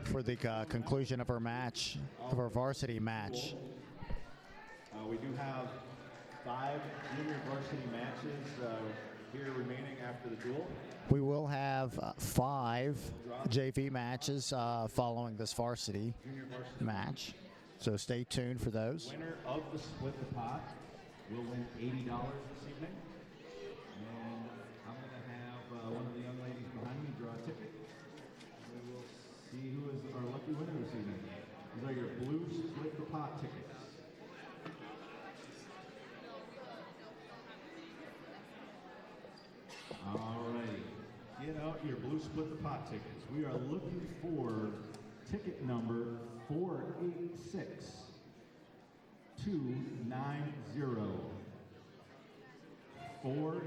Speaker 1: For the conclusion of our match, of our varsity match.
Speaker 3: We do have 5 junior varsity matches here remaining after the duel.
Speaker 1: We will have 5 JV matches following this varsity match, so stay tuned for those.
Speaker 3: Winner of the split the pot will win $80 this evening. And I'm going to have one of the young ladies behind me draw a ticket. We will see who is our lucky winner this evening. These are your blue split the pot tickets. Alrighty. Get out your blue split the pot tickets. We are looking for ticket number 486-290. 486-290.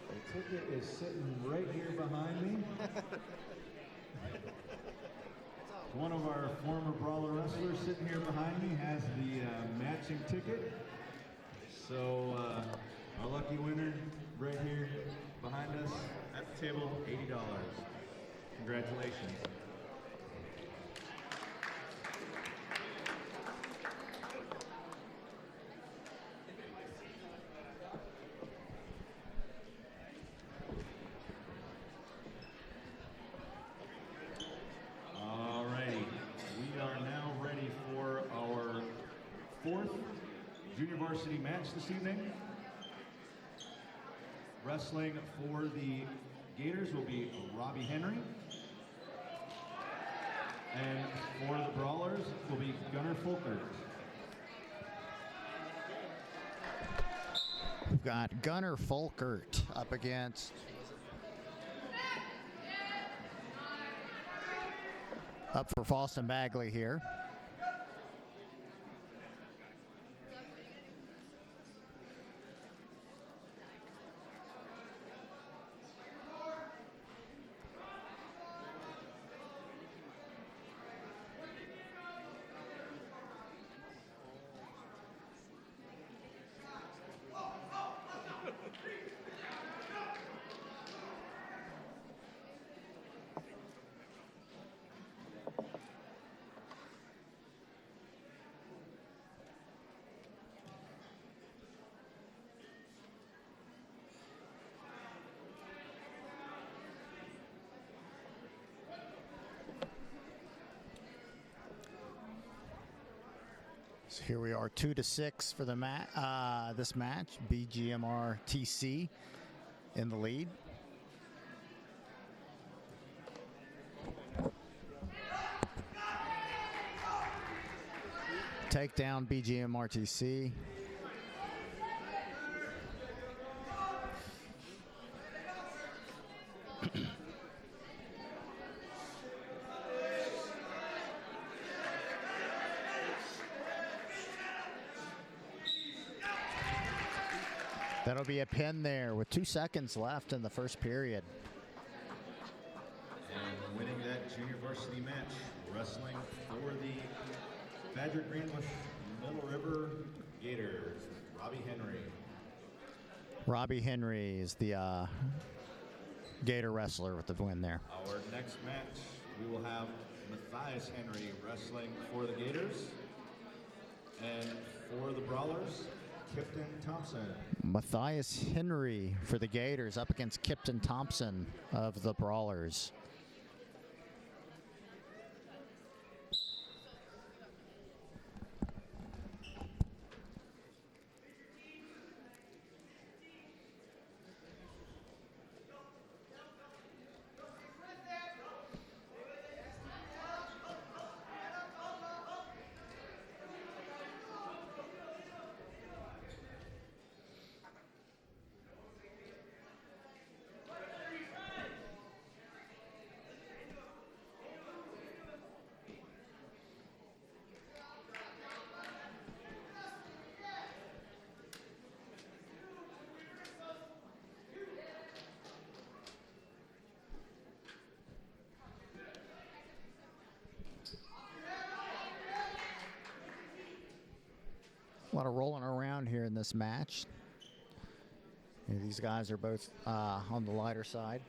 Speaker 3: The ticket is sitting right here behind me. One of our former Brawler wrestlers sitting here behind me has the matching ticket. So our lucky winner right here behind us at the table, $80. Congratulations. Junior varsity match this evening. Wrestling for the Gators will be Robbie Henry. And for the Brawlers will be Gunnar Folkert.
Speaker 1: We've got Gunnar Folkert up against for Foston Bagley here. So here we are, 2-6 for the this match. BGMR TC in the lead. Takedown BGMR TC. That'll be a pin there with 2 seconds left in the first period.
Speaker 3: And winning that junior varsity match, wrestling for the Badger Greenbush Middle River Gators, Robbie Henry.
Speaker 1: Robbie Henry is the Gator wrestler with the win there.
Speaker 3: Our next match, we will have Matthias Henry wrestling for the Gators. And for the Brawlers, Kipton Thompson.
Speaker 1: Matthias Henry for the Gators up against Kipton Thompson of the Brawlers. A lot of rolling around here in this match. These guys are both on the lighter side.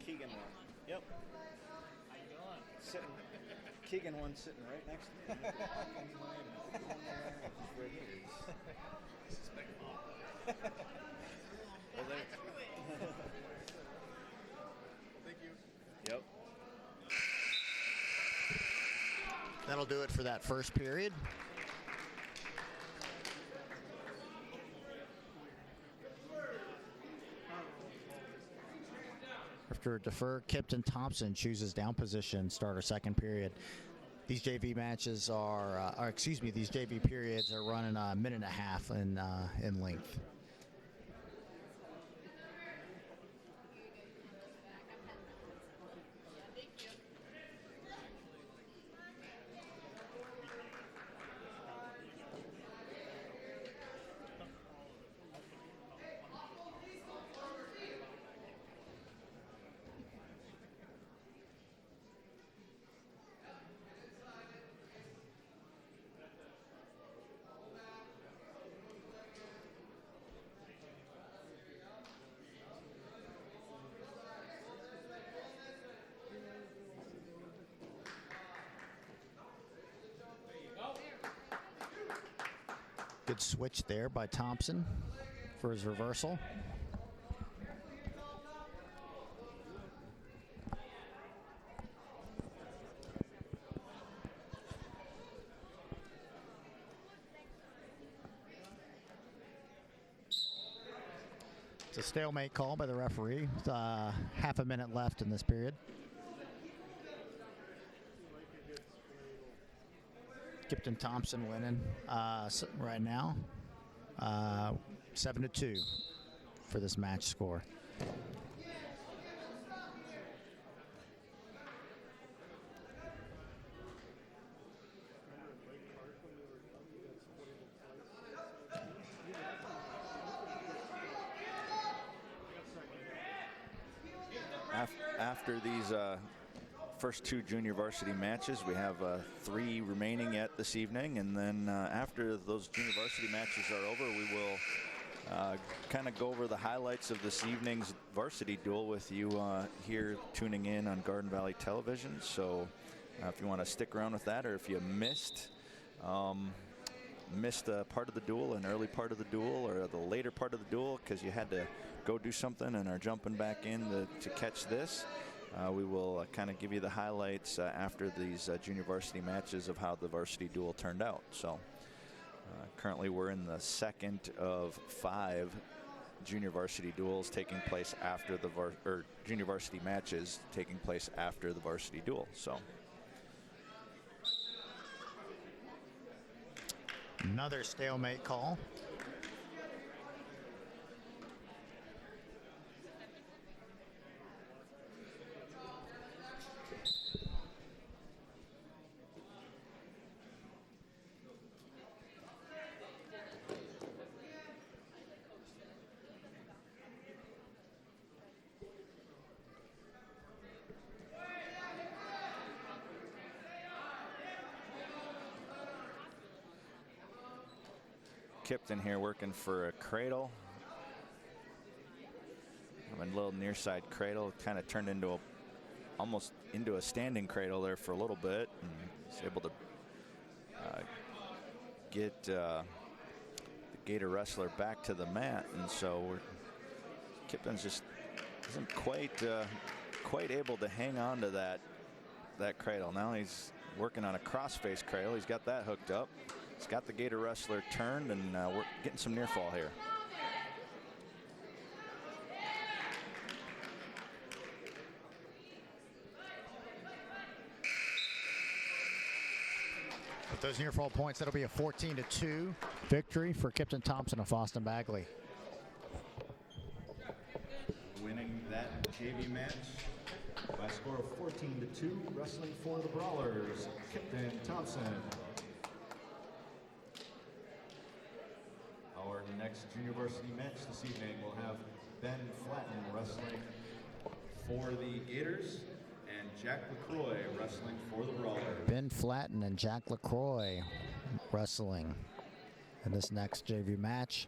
Speaker 4: Keegan one. Yep. Keegan one sitting right next to me. Well, thank you. Yep.
Speaker 1: That'll do it for that first period. After a defer, Kipton Thompson chooses down position, start our second period. These JV matches are, these JV periods are running a minute and a half in length. Good switch there by Thompson for his reversal. It's a stalemate call by the referee. With, half a minute left in this period. Kipton Thompson winning right now, 7-2 for this match score.
Speaker 4: After these first two junior varsity matches, we have 3 remaining yet this evening, and then after those junior varsity matches are over, we will kind of go over the highlights of this evening's varsity duel with you here tuning in on Garden Valley Television. So if you want to stick around with that, or if you missed a part of the duel, an early part of the duel, or the later part of the duel because you had to go do something and are jumping back in to catch this. We will kind of give you the highlights after these junior varsity matches of how the varsity duel turned out. So currently we're in the second of 5 junior varsity duels taking place after the junior varsity matches taking place after the varsity duel. So
Speaker 1: another stalemate call.
Speaker 4: Kipton here working for a cradle. A little near side cradle, kind of turned into almost into a standing cradle there for a little bit, and he's able to get the Gator wrestler back to the mat, and so Kipton's just isn't quite able to hang on to that cradle. Now he's working on a cross-face cradle. He's got that hooked up. He's got the Gator wrestler turned, and we're getting some near fall here.
Speaker 1: With those near fall points, that'll be a 14-2 victory for Kipton Thompson of Austin Bagley.
Speaker 3: Winning that JV match by a score of 14-2, wrestling for the Brawlers, Kipton Thompson. Our next junior varsity match this evening will have Ben Flatten wrestling for the Gators and Jack LaCroix wrestling for the Brawlers.
Speaker 1: Ben Flatten and Jack LaCroix wrestling in this next JV match.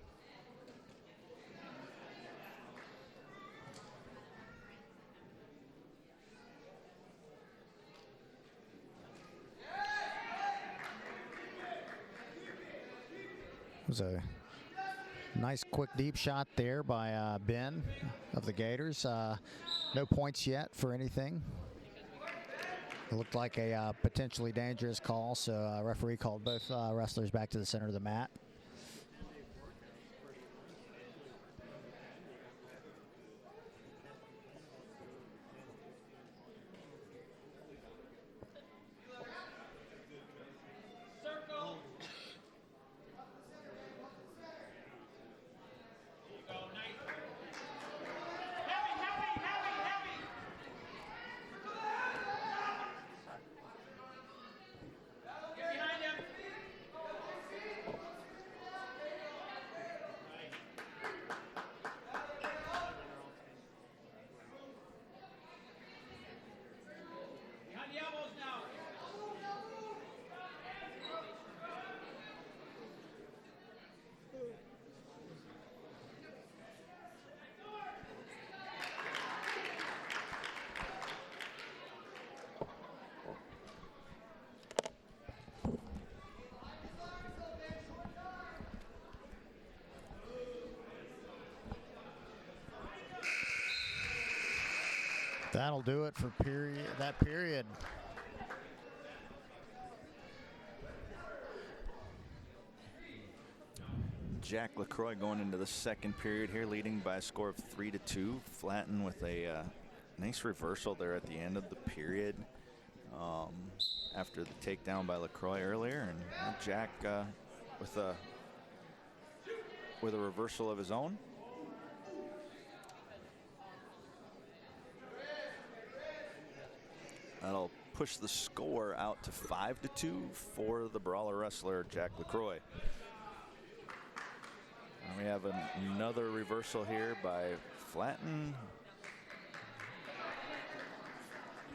Speaker 1: It was a nice quick deep shot there by Ben of the Gators. No points yet for anything. It looked like a potentially dangerous call, so referee called both wrestlers back to the center of the mat. That'll do it for that period.
Speaker 4: Jack LaCroix going into the second period here, leading by a score of 3-2. Flatten with a nice reversal there at the end of the period after the takedown by LaCroix earlier, and Jack with a reversal of his own. That'll push the score out to 5-2 for the Brawler wrestler Jack LaCroix. And we have another reversal here by Flatten.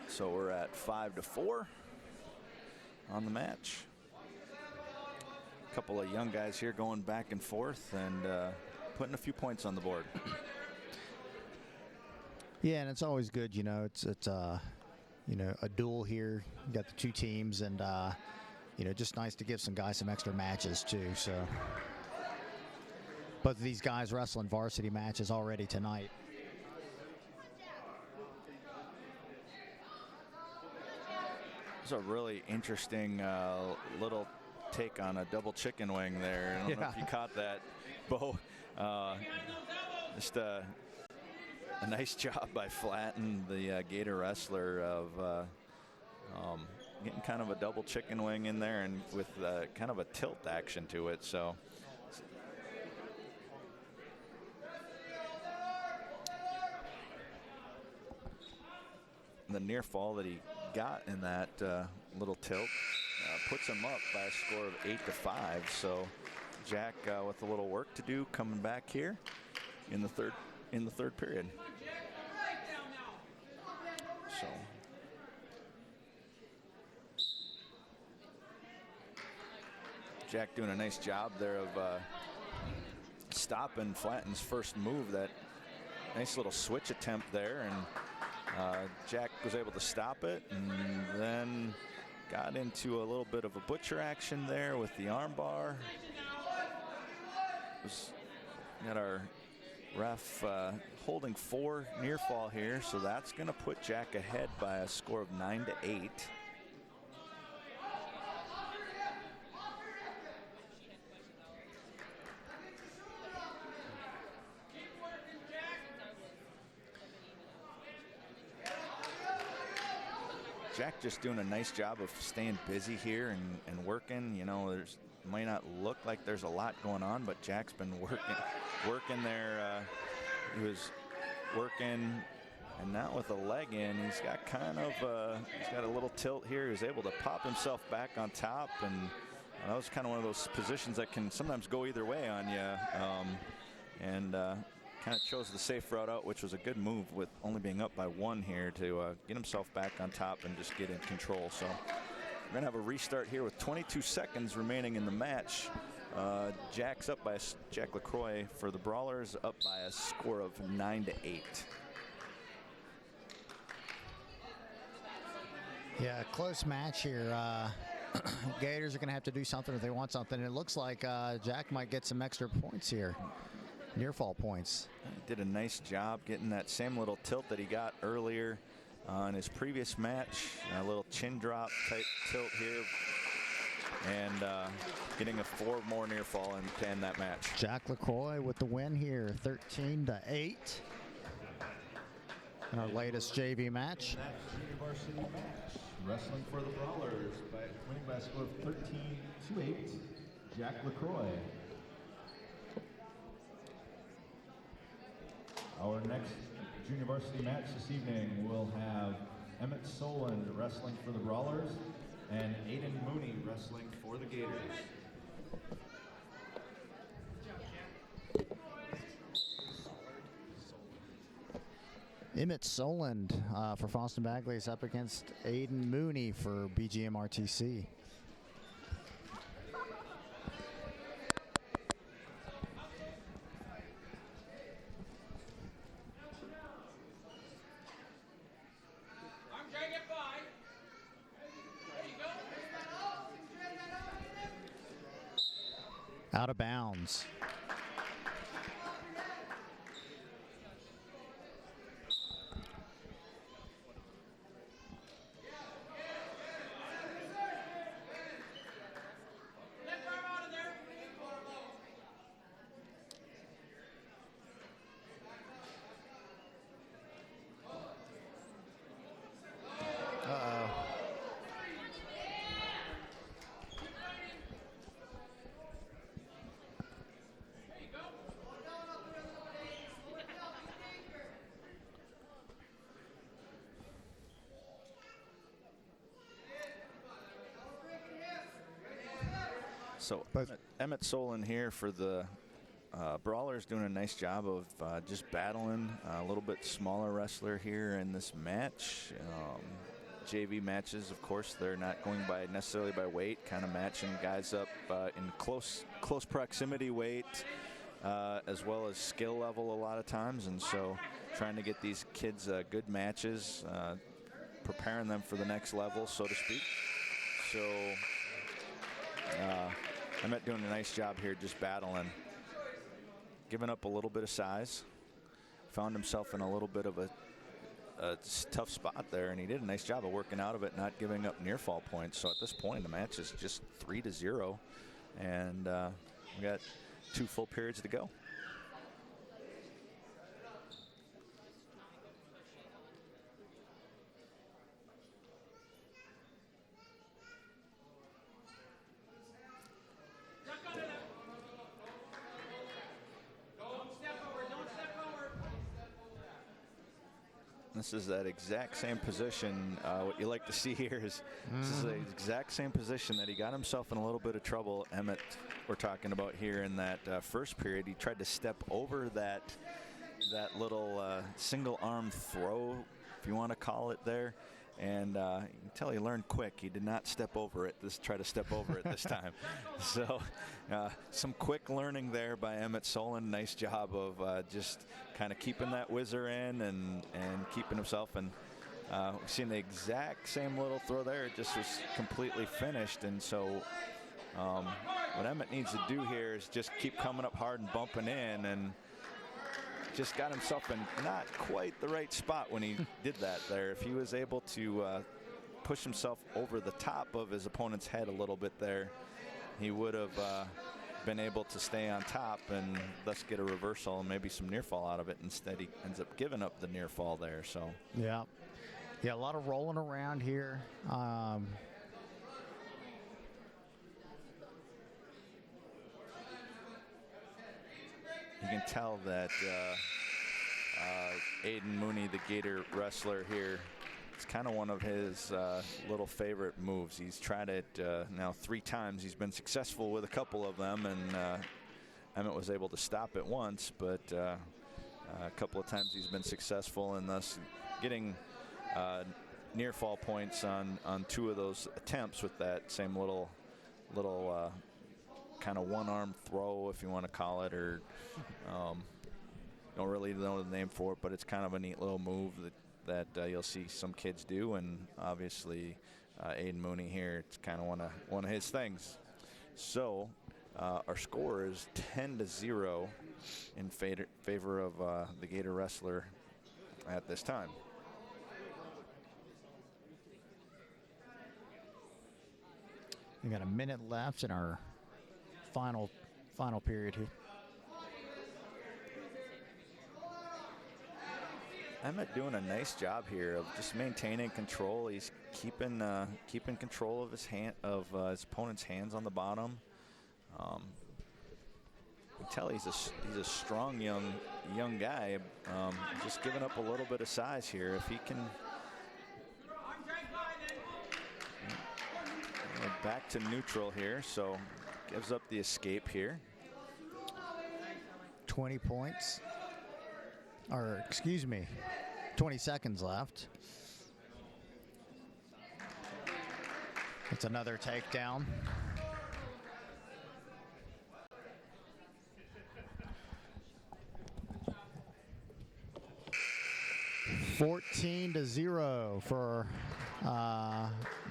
Speaker 4: So we're at 5-4 on the match. A couple of young guys here going back and forth and putting a few points on the board.
Speaker 1: Yeah, and it's always good, you know, it's you know, a duel here. You got the two teams, and you know, just nice to give some guys some extra matches too. So both of these guys wrestling varsity matches already tonight.
Speaker 4: It's a really interesting little take on a double chicken wing there. I don't know if you caught that, Bo. Just a nice job by Flatten, the Gator wrestler, of getting kind of a double chicken wing in there, and with kind of a tilt action to it. So the near fall that he got in that little tilt puts him up by a score of 8-5. So Jack with a little work to do coming back here in the third period. So Jack doing a nice job there of stopping Flatten's first move. That nice little switch attempt there, and Jack was able to stop it, and then got into a little bit of a butcher action there with the arm bar. Got our ref holding 4 near fall here, so that's going to put Jack ahead by a score of 9-8. Jack just doing a nice job of staying busy here and working. You know, there's might not look like there's a lot going on, but Jack's been working there. He was working, and now with a leg in, he's got kind of he's got a little tilt here. He was able to pop himself back on top, and that was kind of one of those positions that can sometimes go either way on you. Kind of chose the safe route out, which was a good move with only being up by 1 here to get himself back on top and just get in control. So we're going to have a restart here with 22 seconds remaining in the match. Jack LaCroix for the Brawlers up by a score of 9-8.
Speaker 1: Yeah, close match here. Gators are going to have to do something if they want something. It looks like Jack might get some extra points here. Near fall points.
Speaker 4: He did a nice job getting that same little tilt that he got earlier in his previous match. A little chin drop type tilt here, and getting a 4 more near fall and to end that match.
Speaker 1: Jack LaCroix with the win here, 13-8. In our latest JV match.
Speaker 3: That's junior varsity match. Wrestling for the Brawlers winning by a score of 13-8. Jack LaCroix. Our next junior varsity match this evening will have Emmett Soland wrestling for the Brawlers and Aiden Mooney wrestling for the Gators.
Speaker 1: Emmett Soland for Foston Bagley is up against Aiden Mooney for BGMRTC. Out of bounds.
Speaker 4: So Emmett Soland here for the Brawlers doing a nice job of just battling a little bit smaller wrestler here in this match. JV matches, of course, they're not going by necessarily by weight, kind of matching guys up in close proximity weight as well as skill level a lot of times, and so trying to get these kids good matches. preparing them for the next level, so to speak. So Emmett doing a nice job here, just battling, giving up a little bit of size, found himself in a little bit of a tough spot there, and he did a nice job of working out of it, not giving up near fall points. So at this point, the match is just 3-0, and we got 2 full periods to go. This is that exact same position. What you like to see here is this is the exact same position that he got himself in a little bit of trouble. Emmett, we're talking about here in that first period. He tried to step over that little single arm throw, if you want to call it there. And you can tell he learned quick. He did not step over it. Try to step over it this time. So some quick learning there by Emmett Solon. Nice job of just kind of keeping that whizzer in and keeping himself. And we've seen the exact same little throw there. It just was completely finished. And so what Emmett needs to do here is just keep coming up hard and bumping in, and just got himself in not quite the right spot when he did that there. If he was able to push himself over the top of his opponent's head a little bit there, he would have been able to stay on top and thus get a reversal and maybe some near fall out of it. Instead, he ends up giving up the near fall there. So
Speaker 1: yeah, a lot of rolling around here.
Speaker 4: You can tell that Aiden Mooney, the Gator wrestler here, it's kind of one of his little favorite moves. He's tried it now 3 times. He's been successful with a couple of them, and Emmett was able to stop it once, but a couple of times he's been successful, and thus getting near fall points on 2 of those attempts with that same little kind of one-arm throw, if you want to call it, or don't really know the name for it, but it's kind of a neat little move that you'll see some kids do, and obviously Aiden Mooney here, it's kind of one of his things. So our score is 10-0 in favor of the Gator wrestler at this time.
Speaker 1: We got a minute left in our final period here.
Speaker 4: Emmett doing a nice job here of just maintaining control. He's keeping control of his opponent's hands on the bottom. You can tell he's a strong young guy. Just giving up a little bit of size here. If he can back to neutral here, so gives up the escape here.
Speaker 1: 20 points, or excuse me, 20 seconds left. It's another takedown. (14-0) for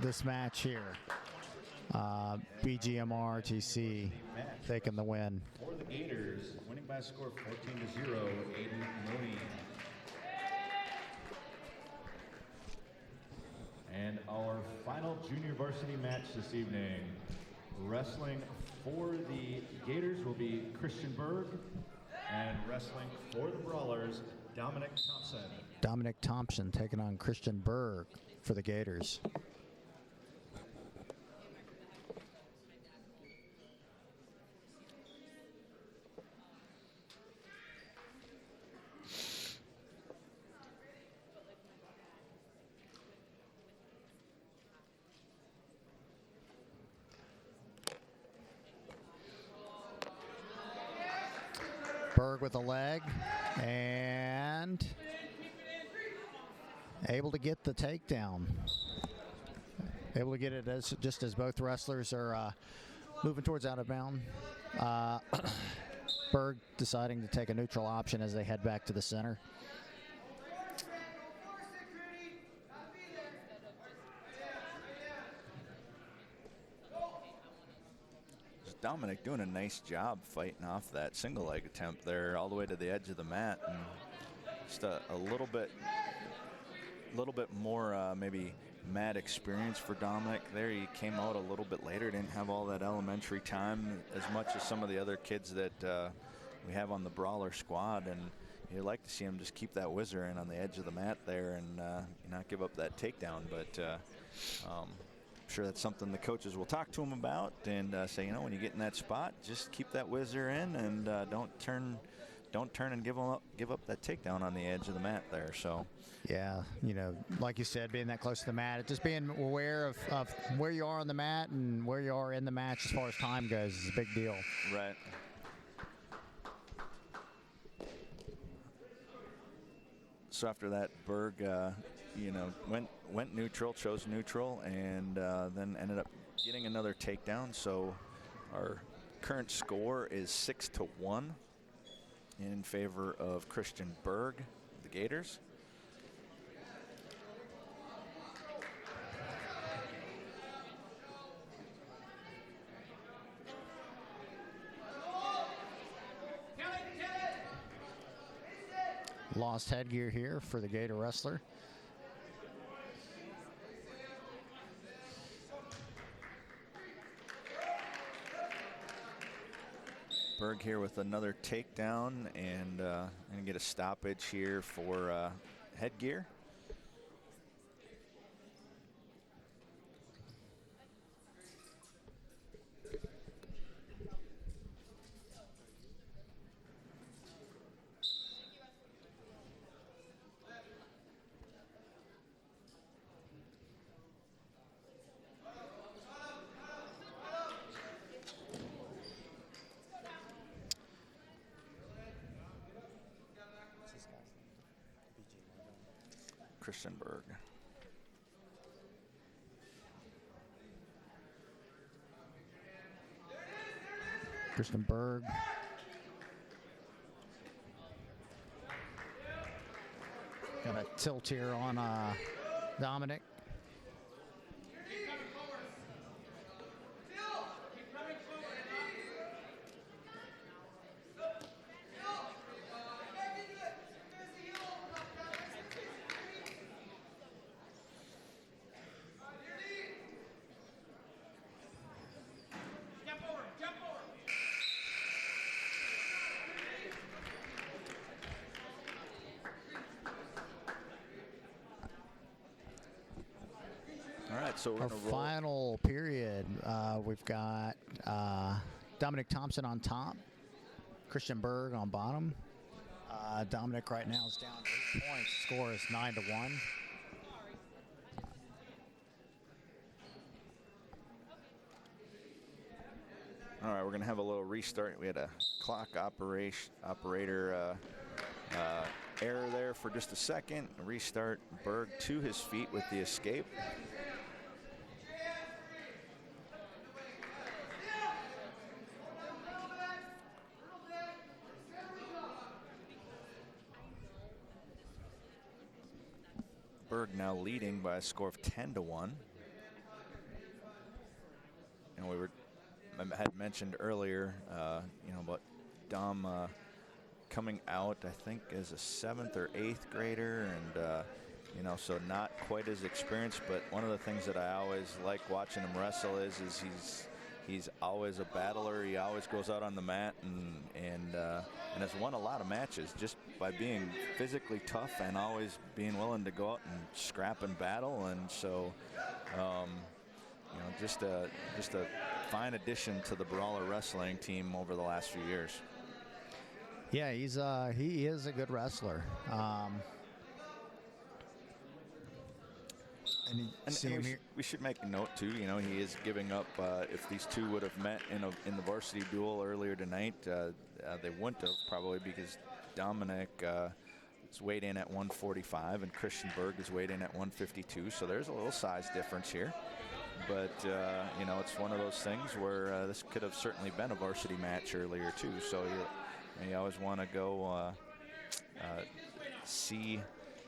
Speaker 1: this match here. BGMR TC taking the win.
Speaker 3: For the Gators, winning by a score of 14-0, Aiden Mooney. And our final junior varsity match this evening, wrestling for the Gators will be Christian Berg, and wrestling for the Brawlers, Dominic Thompson.
Speaker 1: Dominic Thompson taking on Christian Berg for the Gators. Berg with a leg and able to get the takedown. Able to get it just as both wrestlers are moving towards out of bound. Berg deciding to take a neutral option as they head back to the center.
Speaker 4: Dominic doing a nice job fighting off that single leg attempt there all the way to the edge of the mat, and just a little bit more maybe mat experience for Dominic there. He came out a little bit later, didn't have all that elementary time as much as some of the other kids that we have on the Brawler squad, and you'd like to see him just keep that whizzer in on the edge of the mat there and not give up that takedown. But I'm sure that's something the coaches will talk to him about and say, you know, when you get in that spot, just keep that whizzer in and don't turn and give up that takedown on the edge of the mat there. So.
Speaker 1: Yeah, you know, like you said, being that close to the mat, just being aware of where you are on the mat and where you are in the match as far as time goes is a big deal.
Speaker 4: Right. So after that, Berg, you know, went neutral, chose neutral, and then ended up getting another takedown. So our current score is 6-1 in favor of Christian Berg, the Gators.
Speaker 1: Lost headgear here for the Gator wrestler.
Speaker 4: Berg here with another takedown and get a stoppage here for headgear. Christian Berg.
Speaker 1: Christian Berg. Got a tilt here on Dominic.
Speaker 4: So
Speaker 1: our final period, we've got Dominic Thompson on top, Christian Berg on bottom. Dominic right now is down 8 points. Score is 9-1.
Speaker 4: All right, we're going to have a little restart. We had a clock operator error there for just a second. Restart. Berg to his feet with the escape. Berg now leading by a score of 10-1. And I had mentioned earlier, you know, about Dom coming out, I think, as a 7th or 8th grader, and you know, so not quite as experienced. But one of the things that I always like watching him wrestle is he's always a battler. He always goes out on the mat and has won a lot of matches just by being physically tough and always being willing to go out and scrap and battle. And so, you know, just a fine addition to the Brawler wrestling team over the last few years.
Speaker 1: Yeah, he is a good wrestler.
Speaker 4: And we should make a note too. You know, he is giving up. If these two would have met in the varsity duel earlier tonight, they wouldn't have, probably, because Dominic is weighed in at 145 and Christian Berg is weighed in at 152. So there's a little size difference here. But you know, it's one of those things where this could have certainly been a varsity match earlier too. So you always want to go see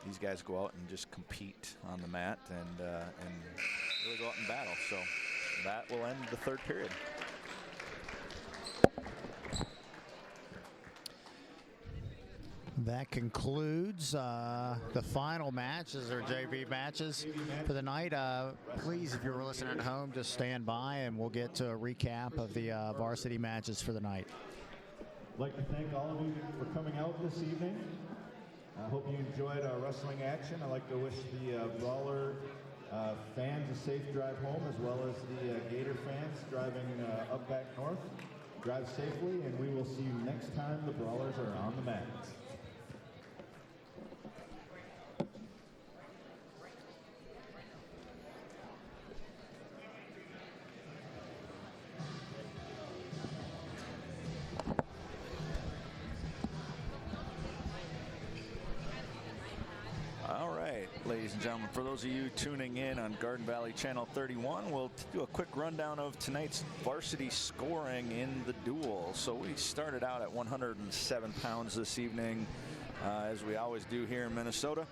Speaker 4: these guys go out and just compete on the mat and really go out and battle. So that will end the third period.
Speaker 1: That concludes the final matches or JV matches for the night. Please, if you're listening at home, just stand by and we'll get to a recap of the varsity matches for the night.
Speaker 2: I'd like to thank all of you for coming out this evening. I hope you enjoyed our wrestling action. I'd like to wish the Brawler fans a safe drive home, as well as the Gator fans driving up back north. Drive safely, and we will see you next time the Brawlers are on the mat.
Speaker 4: Ladies and gentlemen, for those of you tuning in on Garden Valley Channel 31, we'll do a quick rundown of tonight's varsity scoring in the duel. So we started out at 107 pounds this evening, as we always do here in Minnesota.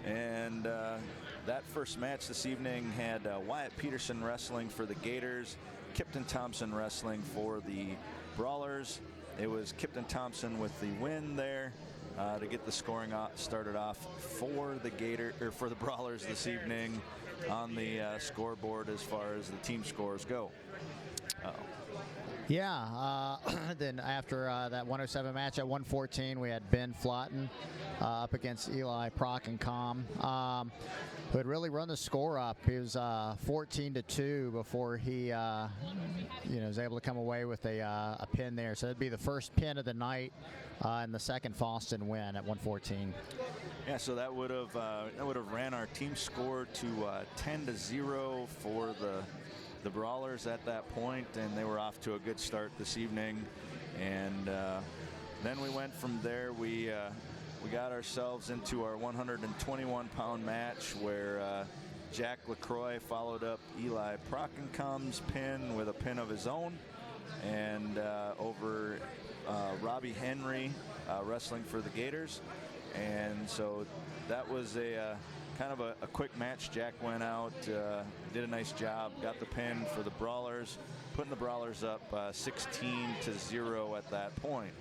Speaker 4: And that first match this evening had Wyatt Peterson wrestling for the Gators, Kipton Thompson wrestling for the Brawlers. It was Kipton Thompson with the win there. To get the scoring started off for the Brawlers this evening on the scoreboard as far as the team scores go.
Speaker 1: Yeah, then after that 107 match at 114, we had Ben Flotten up against Eli Prockencom, who had really run the score up. He was 14-2 before he was able to come away with a pin there. So that'd be the first pin of the night and the second Foston win at 114.
Speaker 4: Yeah, so that would have ran our team score to 10-0 for the Brawlers at that point, and they were off to a good start this evening. And then we went from there. We got ourselves into our 121-pound match where Jack LaCroix followed up Eli Prockencom's pin with a pin of his own, and over Robbie Henry wrestling for the Gators. And so that was a kind of a quick match. Jack went out, did a nice job, got the pin for the Brawlers, putting the Brawlers up 16-0 at that point.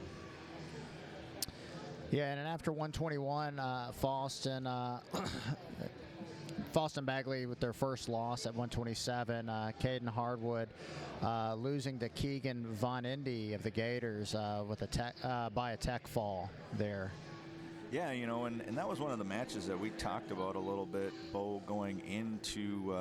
Speaker 1: Yeah, and after 121, Foston Bagley with their first loss at 127. Caden Hardwood losing to Keegan Von Indy of the Gators with by a tech fall there.
Speaker 4: Yeah, and that was one of the matches that we talked about a little bit, Bo, going into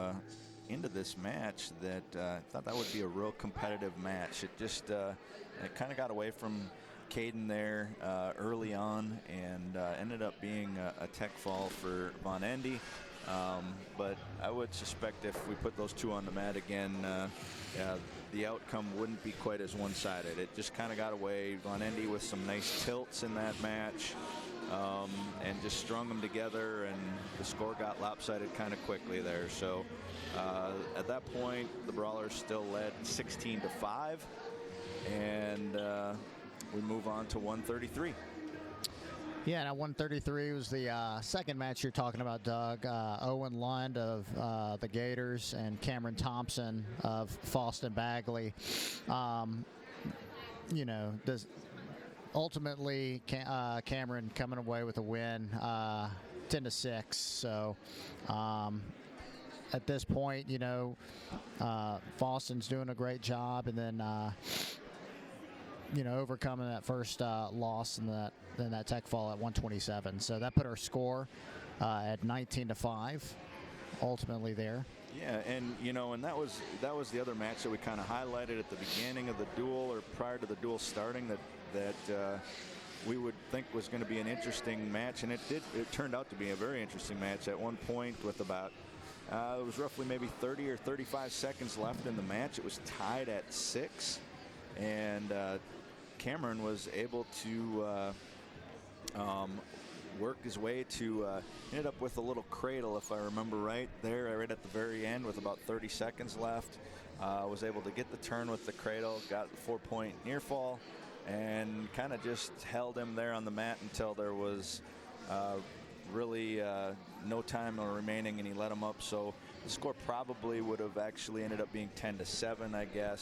Speaker 4: this match, that I thought that would be a real competitive match. It just it kind of got away from Caden there early on, and ended up being a tech fall for Von Indy. But I would suspect if we put those two on the mat again, the outcome wouldn't be quite as one-sided. It just kind of got away. Von Indy with some nice tilts in that match. And just strung them together, and the score got lopsided kind of quickly there. So at that point, the Brawlers still led 16-5, and we move on to 133.
Speaker 1: Yeah, now 133 was the second match you're talking about, Doug. Owen Lund of the Gators and Cameron Thompson of Foston Bagley. Ultimately, Cameron coming away with a win, 10-6. So at this point, Foston's doing a great job, and then overcoming that first loss and that tech fall at 127. So that put our score at 19-5. Ultimately there.
Speaker 4: Yeah, and and that was the other match that we kind of highlighted at the beginning of the duel, or prior to the duel starting, that we would think was going to be an interesting match, and it turned out to be a very interesting match. At one point, with about it was roughly maybe 30 or 35 seconds left in the match, it was tied at 6, and Cameron was able to work his way to ended up with a little cradle, if I remember right at the very end, with about 30 seconds left. Was able to get the turn with the cradle, got the 4-point near fall, and kind of just held him there on the mat until there was really no time remaining, and he let him up. So the score probably would have actually ended up being 10-7, I guess.